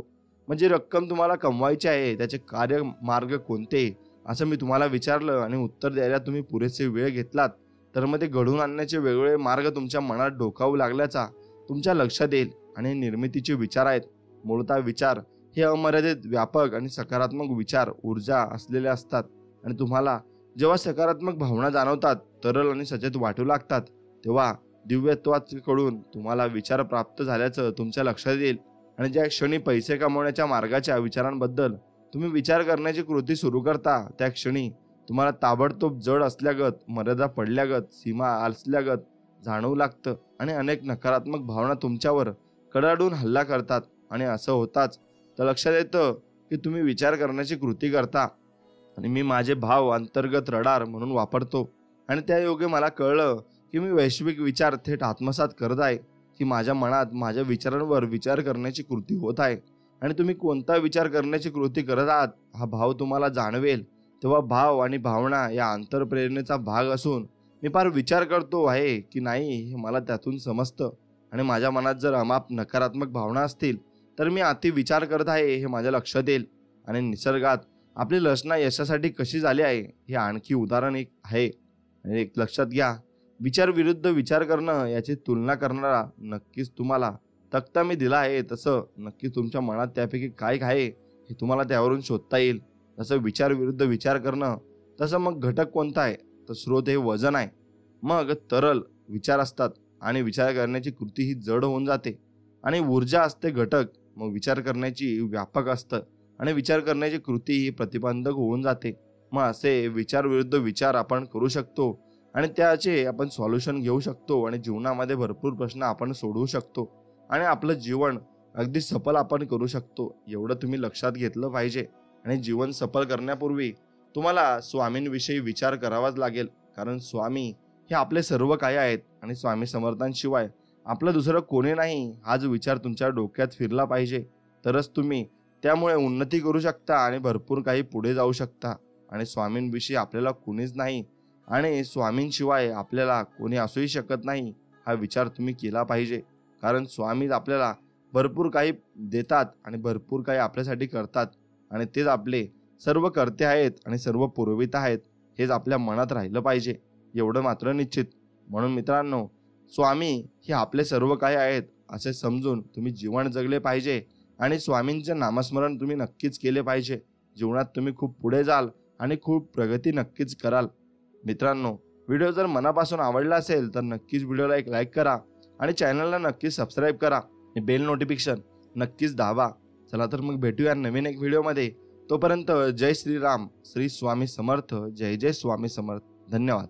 म्हणजे रक्कम तुम्हाला कमवायची आहे त्याचे कार्य मार्ग कोणते असं मी तुम्हाला विचारलं आणि उत्तर द्यायला तुम्ही पुरेसे वेळ घेतलात तर मग ते घडवून आणण्याचे वेगवेगळे मार्ग तुमच्या मनात डोकावू लागल्याचा तुमच्या लक्षात येईल. आणि निर्मितीचे विचार आहेत. मूळतः विचार हे अमर्यादित, व्यापक आणि सकारात्मक विचार ऊर्जा असलेले असतात. आणि तुम्हाला जेव्हा सकारात्मक भावना जाणवतात, तरल आणि सचेत वाटू लागतात तेव्हा दिव्यत्वाकडून तुम्हाला विचार प्राप्त झाल्याचं तुमच्या लक्षात येईल. आणि ज्या क्षणी पैसे कमवण्याच्या मार्गाच्या विचारांबद्दल तुम्ही विचार करण्याची कृती सुरू करता त्या क्षणी तुम्हाला ताबडतोब जड असल्यागत, मर्यादा पडल्यागत, सीमा असल्यागत जाणवू लागतं. आणि अनेक नकारात्मक भावना तुमच्यावर कडाडून हल्ला करतात. आणि असं होताच तर लक्षात येतं की तुम्ही विचार करण्याची कृती करता. आणि मी माझे भाव अंतर्गत रडार म्हणून वापरतो. आणि त्या योगे मला कळलं की मी वैश्विक विचार थेट आत्मसात करत आहे की माझ्या मनात माझ्या विचारांवर विचार करण्याची कृती होत आहे. आणि तुम्ही कोणता विचार करण्याची कृती करत आहात हा भाव तुम्हाला जाणवेल तेव्हा भाव आणि भावना या आंतरप्रेरणेचा भाग असून मी फार विचार करतो आहे की नाही हे मला त्यातून समजतं. आणि माझ्या मनात जर अमाप नकारात्मक भावना असतील तर मी अति विचार करत आहे हे माझ्या लक्षात येईल. आणि निसर्गात आपली रचना यशासाठी कशी झाली आहे हे आणखी उदाहरण एक आहे. आणि एक लक्षात घ्या, विचार विरुद्ध विचार करणं याची तुलना करणारा नक्कीच तुम्हाला तक्ता मी दिला आहे तसं नक्कीच तुमच्या मनात त्यापैकी काय आहे हे तुम्हाला त्यावरून शोधता येईल. जसं विचार विरुद्ध विचार करणं तसं मग घटक कोणता आहे तर स्रोत हे वजन आहे. मग तरल विचार असतात आणि विचार करण्याची कृती ही जड होऊन जाते. आणि ऊर्जा असते घटक, मग विचार करण्याची व्यापक असतं आणि विचार करण्याची कृती ही प्रतिबंधक होऊन जाते. मग असे विचार विरुद्ध विचार आपण करू शकतो आणि त्याचे आपण सॉल्युशन घेऊ शकतो आणि जीवनामध्ये भरपूर प्रश्न आपण सोडवू शकतो आणि आपलं जीवन अगदी सफल आपण करू शकतो. एवढं तुम्ही लक्षात घेतलं पाहिजे. आणि जीवन सफल करण्यापूर्वी तुम्हाला स्वामींविषयी विचार करावाच लागेल, कारण स्वामी हे आपले सर्व काही आहेत आणि स्वामी समर्थांशिवाय आपलं दुसरं कोणी नाही, हाच विचार तुमच्या डोक्यात फिरला पाहिजे. तरच तुम्ही त्यामुळे उन्नती करू शकता आणि भरपूर काही पुढे जाऊ शकता. आणि स्वामींविषयी आपल्याला कोणीच नाही आणि स्वामींशिवाय आपल्याला कोणी असूही शकत नाही, हा विचार तुम्ही केला पाहिजे. कारण स्वामीच आपल्याला भरपूर काही देतात आणि भरपूर काही आपल्यासाठी करतात आणि तेच आपले सर्व कर्ते आहेत आणि सर्व पुरवित आहेत, हेच आपल्या मनात राहिलं पाहिजे, एवढं मात्र निश्चित. म्हणून मित्रांनो, स्वामी हे आपले सर्व काही आहेत असे समजून तुम्ही जीवन जगले पाहिजे आणि स्वामींचे नामस्मरण तुम्ही नक्कीच केले पाहिजे. जीवनात तुम्ही खूप पुढे जाल आणि खूप प्रगती नक्कीच कराल. मित्रांनो, व्हिडिओ जर मनापासून आवडला असेल तर नक्कीच व्हिडिओला एक लाईक करा आणि चॅनलला नक्कीच सबस्क्राईब करा आणि बेल नोटिफिकेशन नक्कीच दाबा. चला तर मग भेटूया नवीन एक व्हिडिओमध्ये. तोपर्यंत जय श्रीराम, श्री स्वामी समर्थ, जय जय स्वामी समर्थ. धन्यवाद.